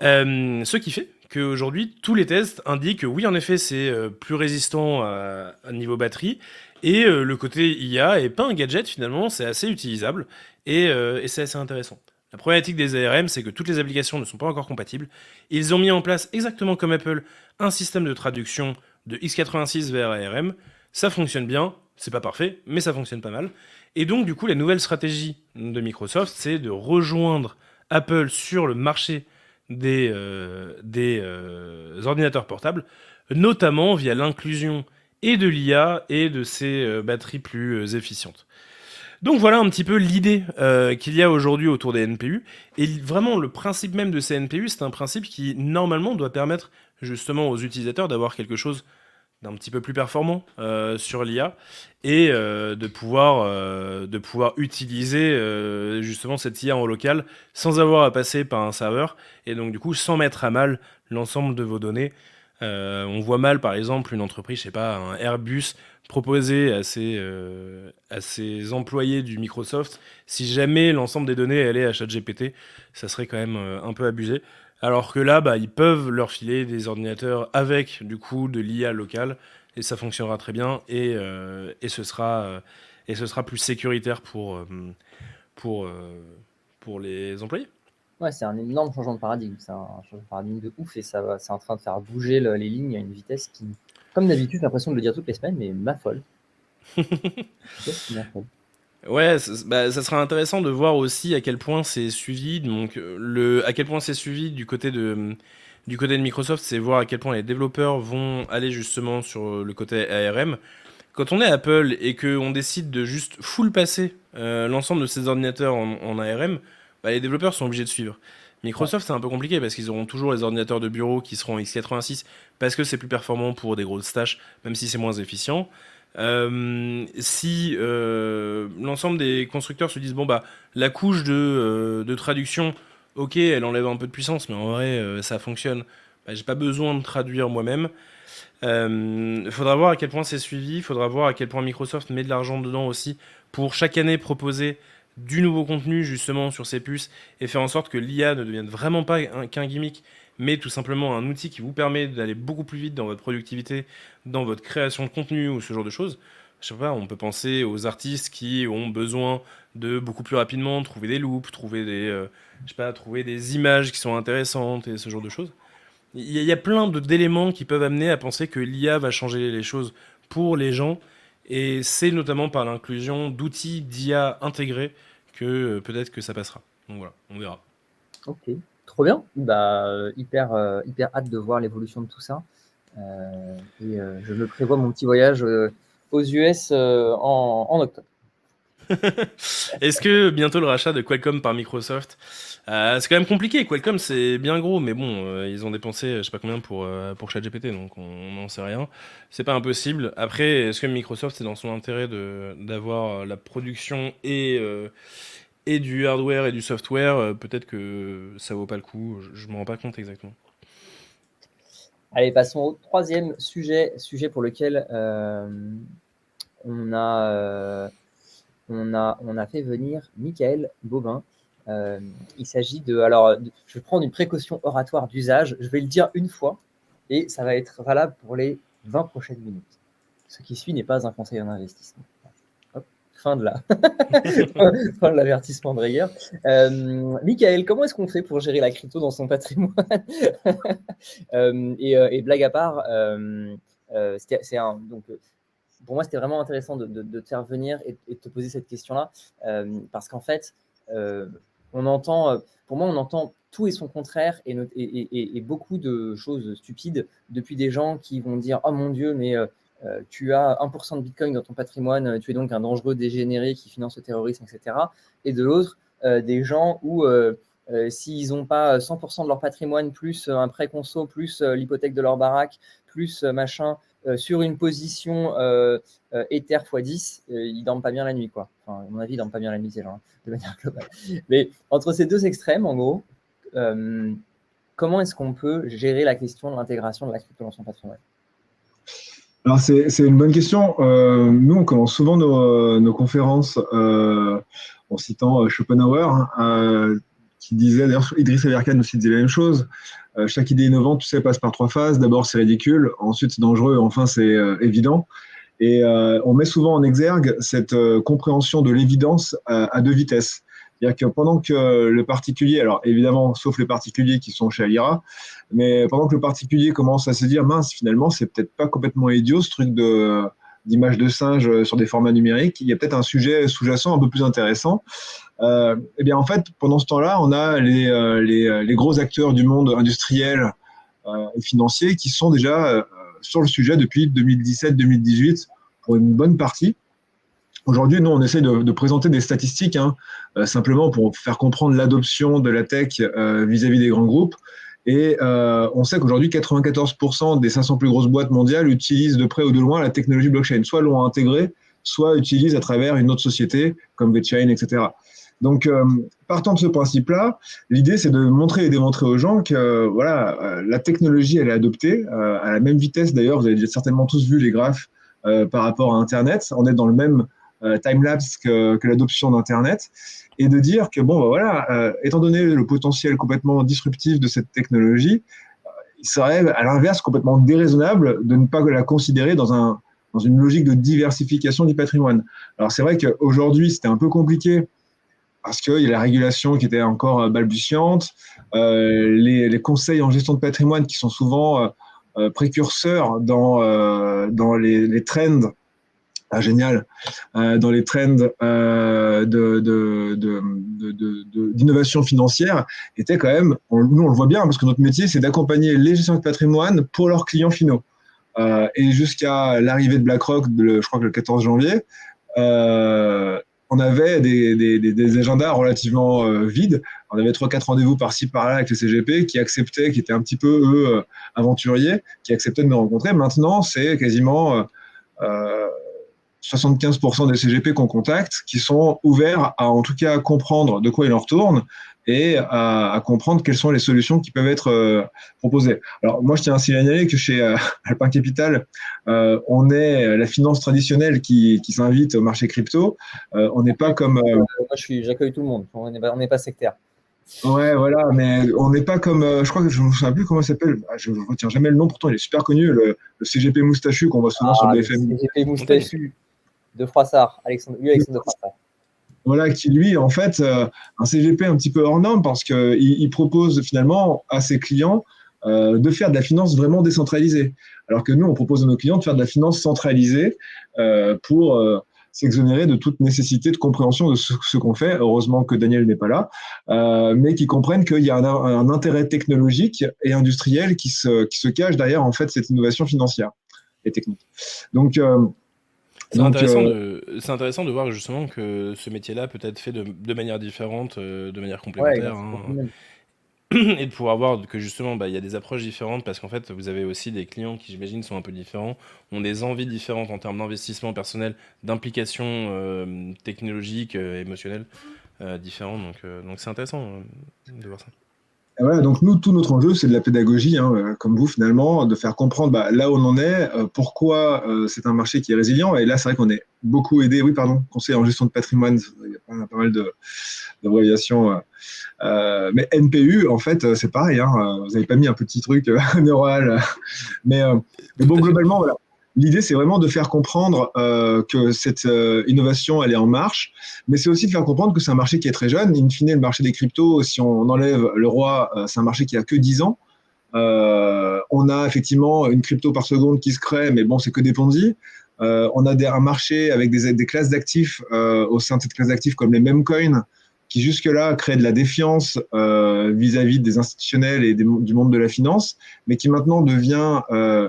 Ce qui fait qu'aujourd'hui, tous les tests indiquent que oui, en effet, c'est plus résistant à niveau batterie. Et le côté IA est pas un gadget finalement, c'est assez utilisable et c'est assez intéressant. La problématique des ARM, c'est que toutes les applications ne sont pas encore compatibles. Ils ont mis en place, exactement comme Apple, un système de traduction de x86 vers ARM. Ça fonctionne bien, c'est pas parfait, mais ça fonctionne pas mal. Et donc, du coup, la nouvelle stratégie de Microsoft, c'est de rejoindre Apple sur le marché des ordinateurs portables, notamment via l'inclusion et de l'IA et de ces batteries plus efficientes. Donc voilà un petit peu l'idée qu'il y a aujourd'hui autour des NPU. Et vraiment, le principe même de ces NPU, c'est un principe qui, normalement, doit permettre justement aux utilisateurs d'avoir quelque chose d'un petit peu plus performant sur l'IA et de pouvoir utiliser justement cette IA en local sans avoir à passer par un serveur et donc du coup sans mettre à mal l'ensemble de vos données. On voit mal par exemple une entreprise, je sais pas, un Airbus proposer à ses employés du Microsoft si jamais l'ensemble des données allait à ChatGPT, ça serait quand même un peu abusé. Alors que là, bah, ils peuvent leur filer des ordinateurs avec du coup de l'IA locale et ça fonctionnera très bien et ce sera plus sécuritaire pour, pour les employés. Ouais, c'est un énorme changement de paradigme. C'est un changement de paradigme de ouf et c'est en train de faire bouger les lignes à une vitesse qui, comme d'habitude, j'ai l'impression de le dire toutes les semaines, mais m'affole. M'affole. Ouais, ça sera intéressant de voir aussi à quel point c'est suivi. Donc, à quel point c'est suivi du côté de Microsoft, c'est voir à quel point les développeurs vont aller justement sur le côté ARM. Quand on est Apple et qu'on décide de juste full passer l'ensemble de ces ordinateurs en ARM, bah, les développeurs sont obligés de suivre. Microsoft, c'est un peu compliqué parce qu'ils auront toujours les ordinateurs de bureau qui seront en x86 parce que c'est plus performant pour des grosses tâches, même si c'est moins efficient. Si l'ensemble des constructeurs se disent bon bah la couche de traduction, ok, elle enlève un peu de puissance, mais en vrai ça fonctionne. Bah, j'ai pas besoin de traduire moi-même. Il faudra voir à quel point c'est suivi. Il faudra voir à quel point Microsoft met de l'argent dedans aussi pour chaque année proposer du nouveau contenu justement sur ces puces et faire en sorte que l'IA ne devienne vraiment pas qu'un gimmick, mais tout simplement un outil qui vous permet d'aller beaucoup plus vite dans votre productivité, dans votre création de contenu ou ce genre de choses. Je sais pas, on peut penser aux artistes qui ont besoin de beaucoup plus rapidement trouver des loops, trouver des images qui sont intéressantes et ce genre de choses. Il y a plein d'éléments qui peuvent amener à penser que l'IA va changer les choses pour les gens et c'est notamment par l'inclusion d'outils d'IA intégrés que peut-être que ça passera. Donc voilà, on verra. Ok, trop bien. Bah, hyper hâte de voir l'évolution de tout ça. Je me prévois mon petit voyage aux US en octobre. Est-ce que bientôt le rachat de Qualcomm par Microsoft, c'est quand même compliqué. Qualcomm c'est bien gros, mais bon, ils ont dépensé je sais pas combien pour ChatGPT, donc on n'en sait rien. C'est pas impossible. Après, est-ce que Microsoft c'est dans son intérêt d'avoir la production et du hardware et du software, peut-être que ça vaut pas le coup. Je me rends pas compte exactement. Allez, passons au troisième sujet pour lequel on a fait venir Michael Bobin. Il s'agit de... Alors, je vais prendre une précaution oratoire d'usage. Je vais le dire une fois et ça va être valable pour les 20 prochaines minutes. Ce qui suit n'est pas un conseil en investissement. Hop, fin de l'avertissement de rigueur. Michael, comment est-ce qu'on fait pour gérer la crypto dans son patrimoine? Et blague à part, pour moi, c'était vraiment intéressant de te faire venir et de te poser cette question-là, parce qu'en fait, on entend tout et son contraire et beaucoup de choses stupides depuis des gens qui vont dire « Oh mon Dieu, mais tu as 1% de Bitcoin dans ton patrimoine, tu es donc un dangereux dégénéré qui finance le terrorisme, etc. » Et de l'autre, des gens où s'ils n'ont pas 100% de leur patrimoine, plus un prêt conso, plus l'hypothèque de leur baraque, plus machin, sur une position Ether x10, ils dorment pas bien la nuit, quoi. Enfin, à mon avis, ils dorment pas bien la nuit, ces gens, de manière globale. Mais entre ces deux extrêmes, en gros, comment est-ce qu'on peut gérer la question de l'intégration de la crypto dans son patrimoine? Alors, c'est une bonne question. Nous, on commence souvent nos conférences en citant Schopenhauer, qui disait, d'ailleurs, Idriss Aberkan aussi disait la même chose, Chaque idée innovante, tu sais, passe par 3 phases. D'abord, c'est ridicule, ensuite c'est dangereux, enfin c'est évident. Et on met souvent en exergue cette compréhension de l'évidence à 2 vitesses. C'est-à-dire que pendant que le particulier, alors évidemment, sauf les particuliers qui sont chez Alira, mais pendant que le particulier commence à se dire, mince, finalement, c'est peut-être pas complètement idiot ce truc d'image de singe sur des formats numériques, il y a peut-être un sujet sous-jacent un peu plus intéressant. Eh bien, en fait, pendant ce temps-là, on a les gros acteurs du monde industriel et financier qui sont déjà sur le sujet depuis 2017-2018 pour une bonne partie. Aujourd'hui, nous, on essaie de présenter des statistiques, simplement pour faire comprendre l'adoption de la tech vis-à-vis des grands groupes. Et on sait qu'aujourd'hui, 94% des 500 plus grosses boîtes mondiales utilisent de près ou de loin la technologie blockchain. Soit l'ont intégrée, soit utilisent à travers une autre société, comme VeChain, etc. Donc, partant de ce principe-là, l'idée, c'est de montrer et démontrer aux gens que la technologie, elle est adoptée à la même vitesse. D'ailleurs, vous avez certainement tous vu les graphes par rapport à Internet. On est dans le même time-lapse que l'adoption d'Internet. Et de dire que, étant donné le potentiel complètement disruptif de cette technologie, il serait, à l'inverse, complètement déraisonnable de ne pas la considérer dans une logique de diversification du patrimoine. Alors, c'est vrai qu'aujourd'hui, c'était un peu compliqué parce qu'il y a la régulation qui était encore balbutiante, les conseils en gestion de patrimoine qui sont souvent précurseurs dans les trends, génial, dans les trends d'innovation financière, étaient quand même, nous on le voit bien, parce que notre métier c'est d'accompagner les gestionnaires de patrimoine pour leurs clients finaux. Et jusqu'à l'arrivée de BlackRock, je crois que le 14 janvier, on avait des agendas relativement vides. On avait 3-4 rendez-vous par-ci, par-là avec les CGP qui acceptaient, qui étaient un petit peu, eux, aventuriers, qui acceptaient de me rencontrer. Maintenant, c'est quasiment 75% des CGP qu'on contacte qui sont ouverts à, en tout cas, comprendre de quoi il en retourne et à comprendre quelles sont les solutions qui peuvent être proposées. Alors, moi, je tiens à signaler que chez Alpin Capital, on est la finance traditionnelle qui s'invite au marché crypto. On n'est pas comme... Moi, j'accueille tout le monde. On n'est pas sectaire. Ouais, voilà, mais on n'est pas comme... je crois que je ne me souviens plus comment il s'appelle. Je ne retiens jamais le nom, pourtant il est super connu, le CGP moustachu qu'on voit souvent sur BFM. Le CGP moustachu de Froissart, Alexandre de Froissart. Voilà, qui lui, en fait, un CGP un petit peu hors norme parce qu'il propose finalement à ses clients de faire de la finance vraiment décentralisée. Alors que nous, on propose à nos clients de faire de la finance centralisée pour s'exonérer de toute nécessité de compréhension de ce qu'on fait. Heureusement que Daniel n'est pas là, mais qui comprennent qu'il y a un intérêt technologique et industriel qui se cache derrière en fait cette innovation financière et technique. Donc, c'est intéressant de voir justement que ce métier-là peut être fait de manière différente, de manière complémentaire. Et de pouvoir voir que justement, il y a des approches différentes parce qu'en fait, vous avez aussi des clients qui, j'imagine, sont un peu différents, ont des envies différentes en termes d'investissement personnel, d'implication technologique, émotionnelle, différentes. Donc c'est intéressant de voir ça. Et voilà, donc nous, tout notre enjeu, c'est de la pédagogie, comme vous finalement, de faire comprendre là où on en est, pourquoi c'est un marché qui est résilient. Et là, c'est vrai qu'on est beaucoup aidé, conseiller en gestion de patrimoine, il y a pas mal d'abréviations. Mais NPU, en fait, c'est pareil, vous n'avez pas mis un petit truc neural. Mais bon, globalement, voilà. L'idée, c'est vraiment de faire comprendre que cette innovation, elle est en marche, mais c'est aussi de faire comprendre que c'est un marché qui est très jeune. In fine, le marché des cryptos, si on enlève le roi, c'est un marché qui a que 10 ans. On a effectivement une crypto par seconde qui se crée, mais bon, c'est que des Ponzi. On a un marché avec des classes d'actifs au sein de cette classe d'actifs comme les meme coins, qui jusque-là créent de la défiance vis-à-vis des institutionnels et du monde de la finance, mais qui maintenant devient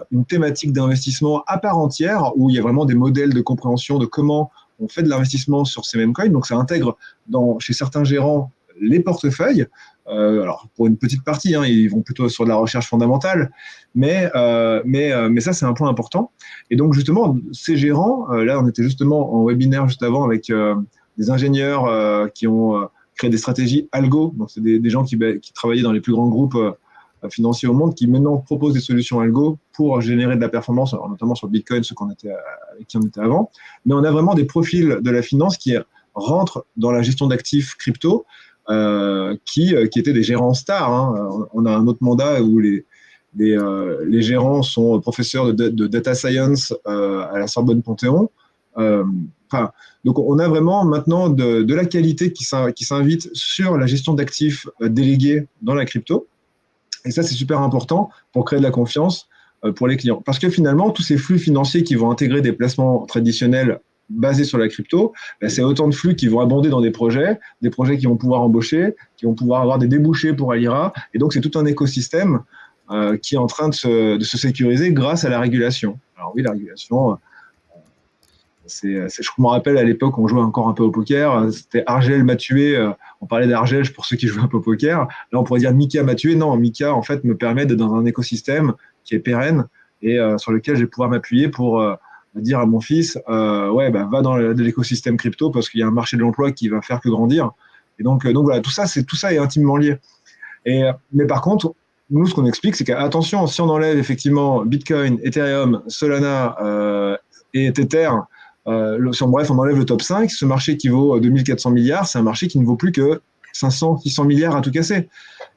une thématique d'investissement à part entière, où il y a vraiment des modèles de compréhension de comment on fait de l'investissement sur ces mêmes coins. Donc ça intègre chez certains gérants les portefeuilles. Alors pour une petite partie, ils vont plutôt sur de la recherche fondamentale, mais ça c'est un point important. Et donc justement, ces gérants, là on était justement en webinaire juste avant avec des ingénieurs qui ont créé des stratégies algo. Donc, c'est des gens qui travaillaient dans les plus grands groupes financiers au monde, qui maintenant proposent des solutions algo pour générer de la performance, alors notamment sur Bitcoin, avec qui on était avant. Mais on a vraiment des profils de la finance qui rentrent dans la gestion d'actifs crypto qui étaient des gérants stars. Hein. On a un autre mandat où les gérants sont professeurs de data science à la Sorbonne Panthéon. Donc, on a vraiment maintenant de la qualité qui s'invite sur la gestion d'actifs délégués dans la crypto. Et ça, c'est super important pour créer de la confiance pour les clients. Parce que finalement, tous ces flux financiers qui vont intégrer des placements traditionnels basés sur la crypto, c'est autant de flux qui vont abonder dans des projets qui vont pouvoir embaucher, qui vont pouvoir avoir des débouchés pour Alira. Et donc, c'est tout un écosystème qui est en train de se sécuriser grâce à la régulation. Alors oui, la régulation, je me rappelle à l'époque, on jouait encore un peu au poker. C'était Argel m'a tué. On parlait d'Argel pour ceux qui jouent un peu au poker. Là, on pourrait dire Mika m'a tué. Non, Mika, en fait, me permet d'être dans un écosystème qui est pérenne et sur lequel je vais pouvoir m'appuyer pour dire à mon fils va dans l'écosystème crypto parce qu'il y a un marché de l'emploi qui va faire que grandir. Et donc voilà, tout ça est intimement lié. Mais par contre, nous, ce qu'on explique, c'est qu'attention, si on enlève effectivement Bitcoin, Ethereum, Solana et Tether, bref, on enlève le top 5, ce marché qui vaut 2400 milliards, c'est un marché qui ne vaut plus que 500-600 milliards à tout casser.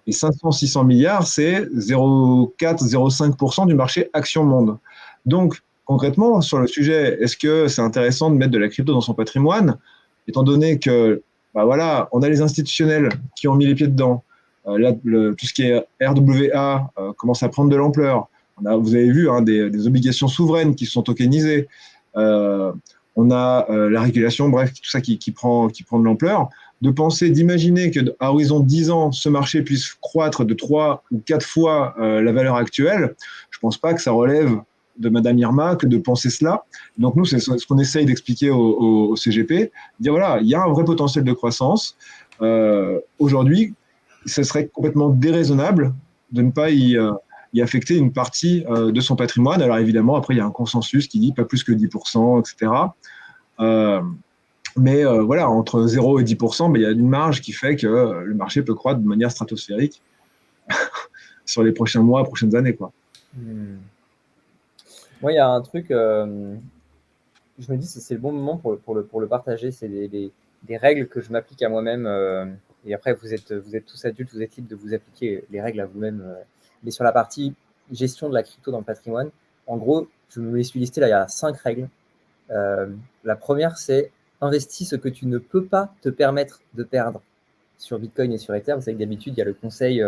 Et 500-600 milliards, c'est 0,4-0,5% du marché action monde. Donc, concrètement, sur le sujet, est-ce que c'est intéressant de mettre de la crypto dans son patrimoine, étant donné que, on a les institutionnels qui ont mis les pieds dedans. Tout ce qui est RWA commence à prendre de l'ampleur. Vous avez vu des obligations souveraines qui sont tokenisées. On a la régulation, bref, tout ça qui prend de l'ampleur. D'imaginer qu'à horizon 10 ans, ce marché puisse croître de 3 ou 4 fois la valeur actuelle, je ne pense pas que ça relève de Madame Irma que de penser cela. Donc nous, c'est ce qu'on essaye d'expliquer au CGP, dire voilà, il y a un vrai potentiel de croissance. Aujourd'hui, ce serait complètement déraisonnable de ne pas y affecter une partie de son patrimoine. Alors évidemment, après, il y a un consensus qui dit pas plus que 10%, etc. Mais entre 0 et 10%, il y a une marge qui fait que le marché peut croître de manière stratosphérique sur les prochains mois, prochaines années, quoi. Moi, il y a un truc, je me dis, c'est le bon moment pour le partager. C'est des règles que je m'applique à moi-même. Et après, vous êtes tous adultes, vous êtes libres de vous appliquer les règles à vous-même. Mais sur la partie gestion de la crypto dans le patrimoine, en gros, je me les suis listé là, il y a 5 règles. La première, c'est investis ce que tu ne peux pas te permettre de perdre sur Bitcoin et sur Ether. Vous savez que d'habitude, il y a le conseil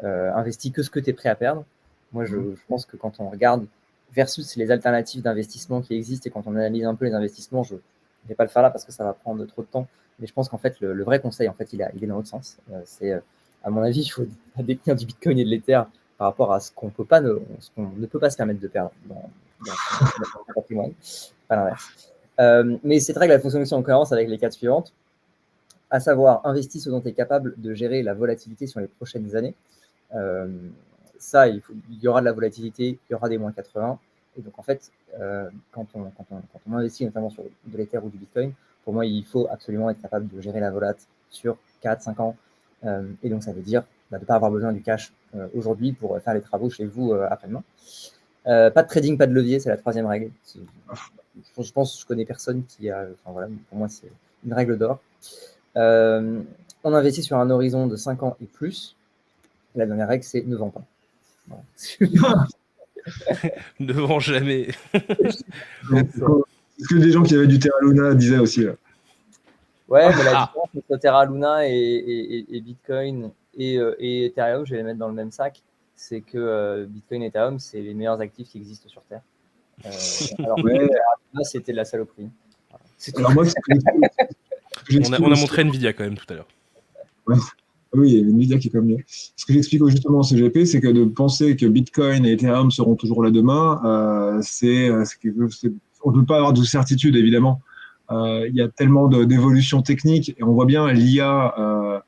investis que ce que tu es prêt à perdre. Moi, je pense que quand on regarde versus les alternatives d'investissement qui existent et quand on analyse un peu les investissements, je ne vais pas le faire là parce que ça va prendre trop de temps. Mais je pense qu'en fait, le vrai conseil, en fait, il est dans l'autre sens. C'est, à mon avis, il faut détenir du Bitcoin et de l'Ether par rapport à ce qu'on ne peut pas se permettre de perdre dans le patrimoine, pas l'inverse. Mais cette règle, elle fonctionne aussi en cohérence avec les quatre suivantes, à savoir, investis ce dont tu es capable de gérer la volatilité sur les prochaines années. Ça, il y aura de la volatilité, il y aura des moins 80. Et donc, en fait, quand on investit notamment sur de l'Ether ou du Bitcoin, pour moi, il faut absolument être capable de gérer la volat sur 4-5 ans. Et donc, ça veut dire de ne pas avoir besoin du cash aujourd'hui pour faire les travaux chez vous après-demain. Pas de trading, pas de levier, c'est la troisième règle. Je pense que je connais personne qui a... Enfin, voilà, pour moi, c'est une règle d'or. On investit sur un horizon de 5 ans et plus. La dernière règle, c'est ne vends pas. Voilà. Ne vends jamais. C'est ce que des gens qui avaient du Terra Luna disaient aussi. Là. Ouais, mais la différence entre Terra Luna et Bitcoin et Ethereum, je vais les mettre dans le même sac, c'est que Bitcoin et Ethereum, c'est les meilleurs actifs qui existent sur Terre. Alors, là, c'était de la saloperie. Alors moi, on a montré Nvidia quand même tout à l'heure. Ouais. Oui, il y a Nvidia qui est comme mieux. Ce que j'explique justement au CGP, c'est que de penser que Bitcoin et Ethereum seront toujours là demain, on ne peut pas avoir de certitude, évidemment. Il y a tellement d'évolutions techniques, et on voit bien l'IA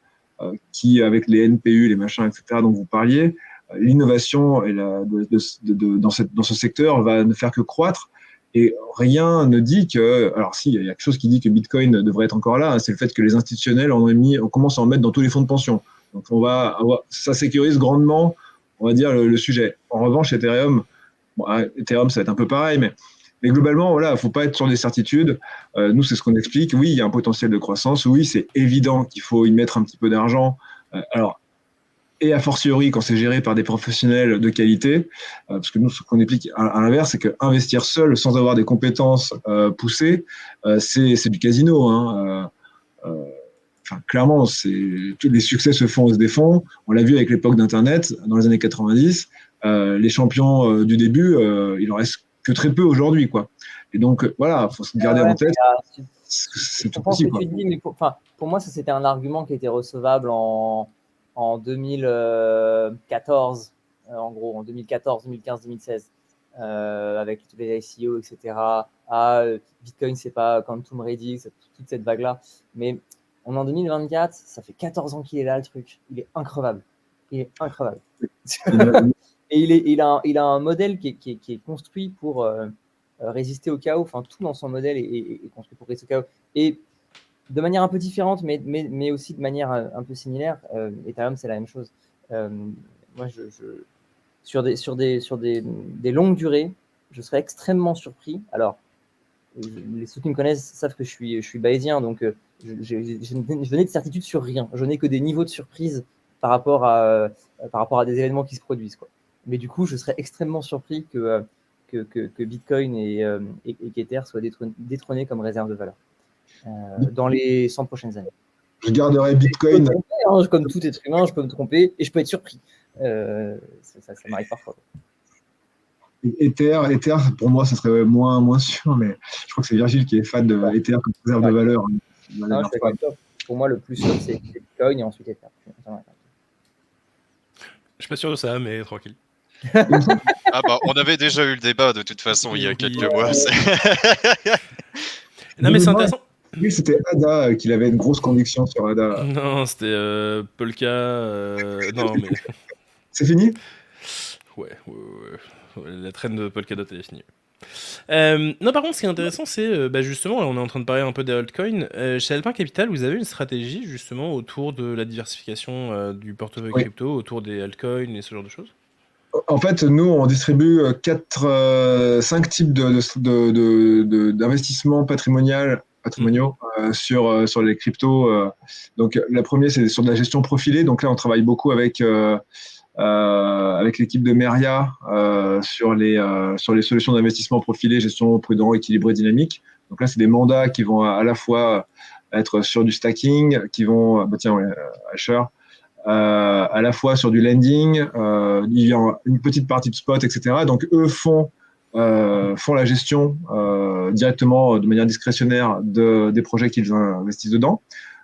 qui, avec les NPU, les machins, etc., dont vous parliez, l'innovation dans ce secteur va ne faire que croître. Et rien ne dit que... Alors si, il y a quelque chose qui dit que Bitcoin devrait être encore là, c'est le fait que les institutionnels on commence à en mettre dans tous les fonds de pension. Donc ça sécurise grandement, on va dire, le sujet. En revanche, Ethereum, Ethereum, ça va être un peu pareil, mais Mais globalement, voilà, faut pas être sur des certitudes. Nous, c'est ce qu'on explique. Oui, il y a un potentiel de croissance. Oui, c'est évident qu'il faut y mettre un petit peu d'argent. Alors, et a fortiori quand c'est géré par des professionnels de qualité, parce que nous, ce qu'on explique à l'inverse, c'est qu'investir seul sans avoir des compétences poussées, c'est du casino. Hein. Enfin, clairement, tous les succès se font ou se défont. On l'a vu avec l'époque d'Internet, dans les années 90. Les champions du début, il en reste que très peu aujourd'hui, quoi. Et donc, voilà, il faut se garder en tête. Je C'est tout comprends ce possible, que quoi. tu dis, mais pour moi, ça c'était un argument qui était recevable en 2014, en gros, en 2014, 2015, 2016, avec tous les ICO, etc. Bitcoin, c'est pas Quantum Ready, toute cette vague-là. Mais on est en 2024, ça fait 14 ans qu'il est là, le truc. Il est increvable. Il est increvable. Et il a un modèle qui est construit pour résister au chaos. Enfin, tout dans son modèle est construit pour résister au chaos. Et de manière un peu différente, mais aussi de manière un peu similaire, Ethereum, c'est la même chose. Moi, sur des longues durées, je serais extrêmement surpris. Alors, ceux qui me connaissent savent que je suis bayésien, donc je n'ai de certitude sur rien. Je n'ai que des niveaux de surprise par rapport à des événements qui se produisent, quoi. Mais du coup, je serais extrêmement surpris que Bitcoin et qu'Ether soient détrônés comme réserve de valeur dans les 100 prochaines années. Je garderai Bitcoin. Comme tout être humain, je peux me tromper et je peux être surpris. Ça m'arrive parfois. Ether, pour moi, ça serait moins sûr, mais je crois que c'est Virgile qui est fan de Ether comme réserve de valeur. Non, pour moi, le plus sûr, c'est Bitcoin et ensuite Ether. Je suis pas sûr de ça, mais tranquille. Ah bah, on avait déjà eu le débat de toute façon il y a quelques mois. Non, mais c'est intéressant. Oui, c'était Ada qu'il avait une grosse conviction sur Ada. Non, c'était Polka. Non, mais. C'est fini? Ouais. La traîne de Polkadot elle est finie. Non, par contre, ce qui est intéressant, c'est justement, on est en train de parler un peu des altcoins. Chez Alpin Capital, vous avez une stratégie justement autour de la diversification du portefeuille crypto, autour des altcoins et ce genre de choses? En fait, nous, on distribue 5 types d'investissements patrimoniaux sur les cryptos. Donc, la première, c'est sur de la gestion profilée. Donc là, on travaille beaucoup avec l'équipe de Meria sur les solutions d'investissement profilé, gestion prudent, équilibré, dynamique. Donc là, c'est des mandats qui vont à la fois être sur du stacking, qui vont, Asher, à la fois sur du lending, il y a une petite partie de spot, etc. Donc eux font la gestion directement de manière discrétionnaire des projets qu'ils investissent dedans.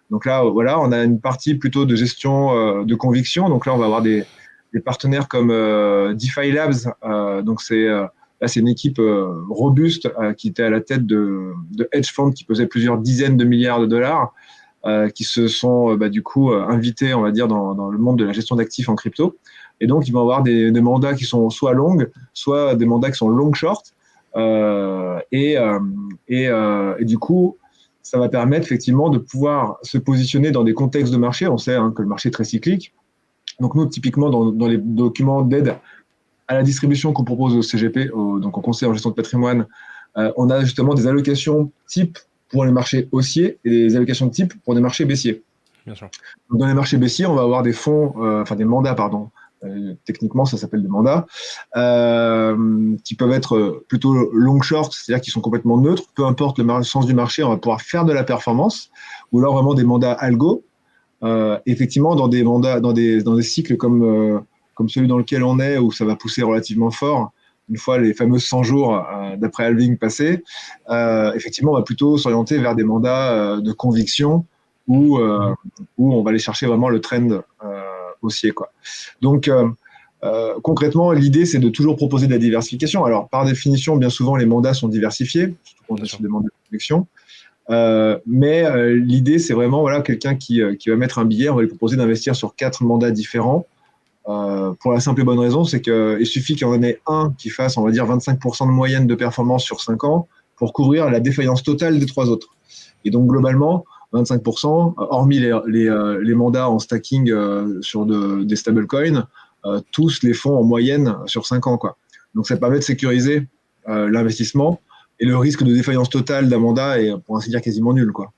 Donc là, voilà, on a une partie plutôt de gestion de conviction. Donc là, on va avoir des partenaires comme DeFi Labs. Donc là, c'est une équipe robuste qui était à la tête de hedge funds qui pesaient plusieurs dizaines de milliards de dollars. Qui se sont du coup invités, on va dire, dans le monde de la gestion d'actifs en crypto. Et donc, ils vont avoir des mandats qui sont soit longues, soit des mandats qui sont long-short. Et du coup, ça va permettre effectivement de pouvoir se positionner dans des contextes de marché. On sait que le marché est très cyclique. Donc, nous, typiquement, dans les documents d'aide à la distribution qu'on propose au CGP, donc au Conseil en gestion de patrimoine, on a justement des allocations type pour les marchés haussiers et des allocations de type pour des marchés baissiers. Bien sûr. Donc, dans les marchés baissiers, on va avoir des fonds, des mandats, pardon. Techniquement, ça s'appelle des mandats, qui peuvent être plutôt long short, c'est-à-dire qu'ils sont complètement neutres. Peu importe le sens du marché, on va pouvoir faire de la performance, ou alors vraiment des mandats algo. Effectivement, dans des mandats, dans des cycles comme celui dans lequel on est, où ça va pousser relativement fort, une fois les fameux 100 jours d'après halving passés, effectivement, on va plutôt s'orienter vers des mandats de conviction où on va aller chercher vraiment le trend haussier, quoi. Donc, concrètement, l'idée, c'est de toujours proposer de la diversification. Alors, par définition, bien souvent, les mandats sont diversifiés, surtout quand on est sur des mandats de conviction. Mais l'idée, c'est vraiment quelqu'un qui va mettre un billet, on va lui proposer d'investir sur 4 mandats différents. Pour la simple et bonne raison, c'est qu'il suffit qu'il y en ait un qui fasse, on va dire, 25% de moyenne de performance sur 5 ans pour couvrir la défaillance totale des 3 autres. Et donc, globalement, 25%, hormis les mandats en stacking sur des stablecoins, tous les font en moyenne sur 5 ans, quoi. Donc, ça permet de sécuriser l'investissement et le risque de défaillance totale d'un mandat est, pour ainsi dire, quasiment nul, quoi.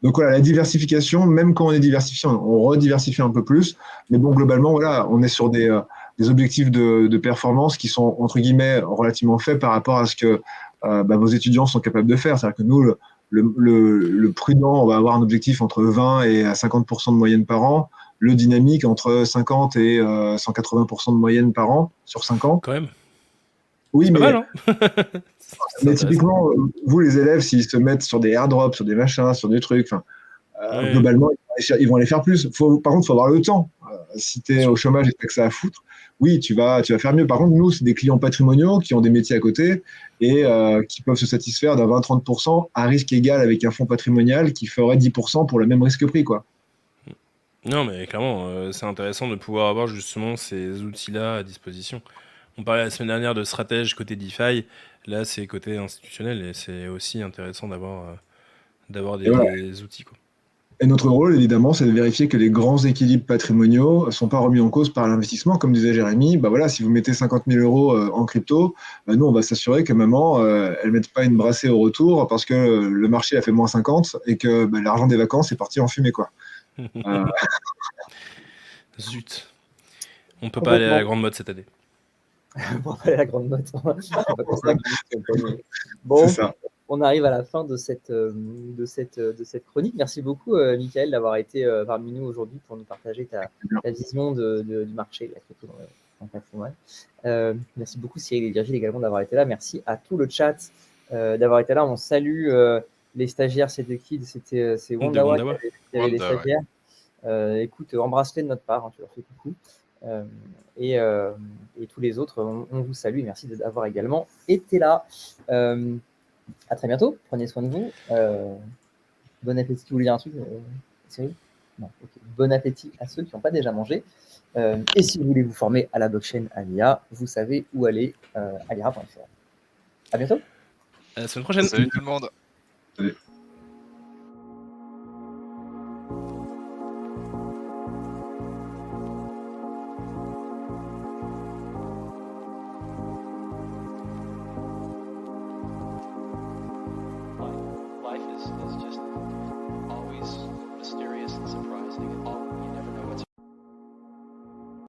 Donc voilà, la diversification, même quand on est diversifié, on rediversifie un peu plus. Mais bon, globalement, voilà, on est sur des objectifs de performance qui sont, entre guillemets, relativement faits par rapport à ce que vos étudiants sont capables de faire. C'est-à-dire que nous, le prudent, on va avoir un objectif entre 20 et 50% de moyenne par an. Le dynamique, entre 50 et 180% de moyenne par an sur 5 ans. Quand même. Oui, C'est pas mal, hein. C'est mais intéressant. typiquement, vous, les élèves, s'ils se mettent sur des airdrops, sur des machins, sur des trucs, Ouais. globalement, ils vont aller faire plus. Par contre, il faut avoir le temps. Si tu es au chômage et que ça à foutre, oui, tu vas faire mieux. Par contre, nous, c'est des clients patrimoniaux qui ont des métiers à côté et qui peuvent se satisfaire d'un 20-30% à risque égal avec un fonds patrimonial qui ferait 10% pour le même risque pris, quoi. Non, mais clairement, c'est intéressant de pouvoir avoir justement ces outils-là à disposition. On parlait la semaine dernière de stratège côté DeFi, là c'est côté institutionnel et c'est aussi intéressant d'avoir Et voilà. des outils, quoi. Et notre rôle, évidemment, c'est de vérifier que les grands équilibres patrimoniaux ne sont pas remis en cause par l'investissement. Comme disait Jérémy, voilà, si vous mettez 50 000 euros en crypto, nous, on va s'assurer que maman, elle ne mette pas une brassée au retour parce que le marché a fait moins 50 et que l'argent des vacances est parti en fumée, quoi. Zut. On peut pas aller à la grande mode cette année. Pour aller à la grande note. C'est pas comme ça que je me suis dit. Bon, C'est ça. on arrive à la fin de cette chronique. Merci beaucoup, Michael, d'avoir été parmi nous aujourd'hui pour nous partager ta vision du marché de la crypto dans le patrimoine. Merci beaucoup, Cyril et Virgile, également d'avoir été là. Merci à tout le chat d'avoir été là. On salue les stagiaires, c'est Wandawa qui avait les stagiaires. Ouais. Écoute, embrasse-les de notre part, hein, tu leur fais coucou. Et tous les autres, on vous salue et merci d'avoir également été là. À très bientôt, prenez soin de vous. Bon appétit, vous voulez dire un truc, Cyril ? Non, okay. Bon appétit à ceux qui n'ont pas déjà mangé. Et si vous voulez vous former à la blockchain, à l'IA, vous savez où aller, à lira.fr. À bientôt. À la semaine prochaine. Salut tout le monde. Salut.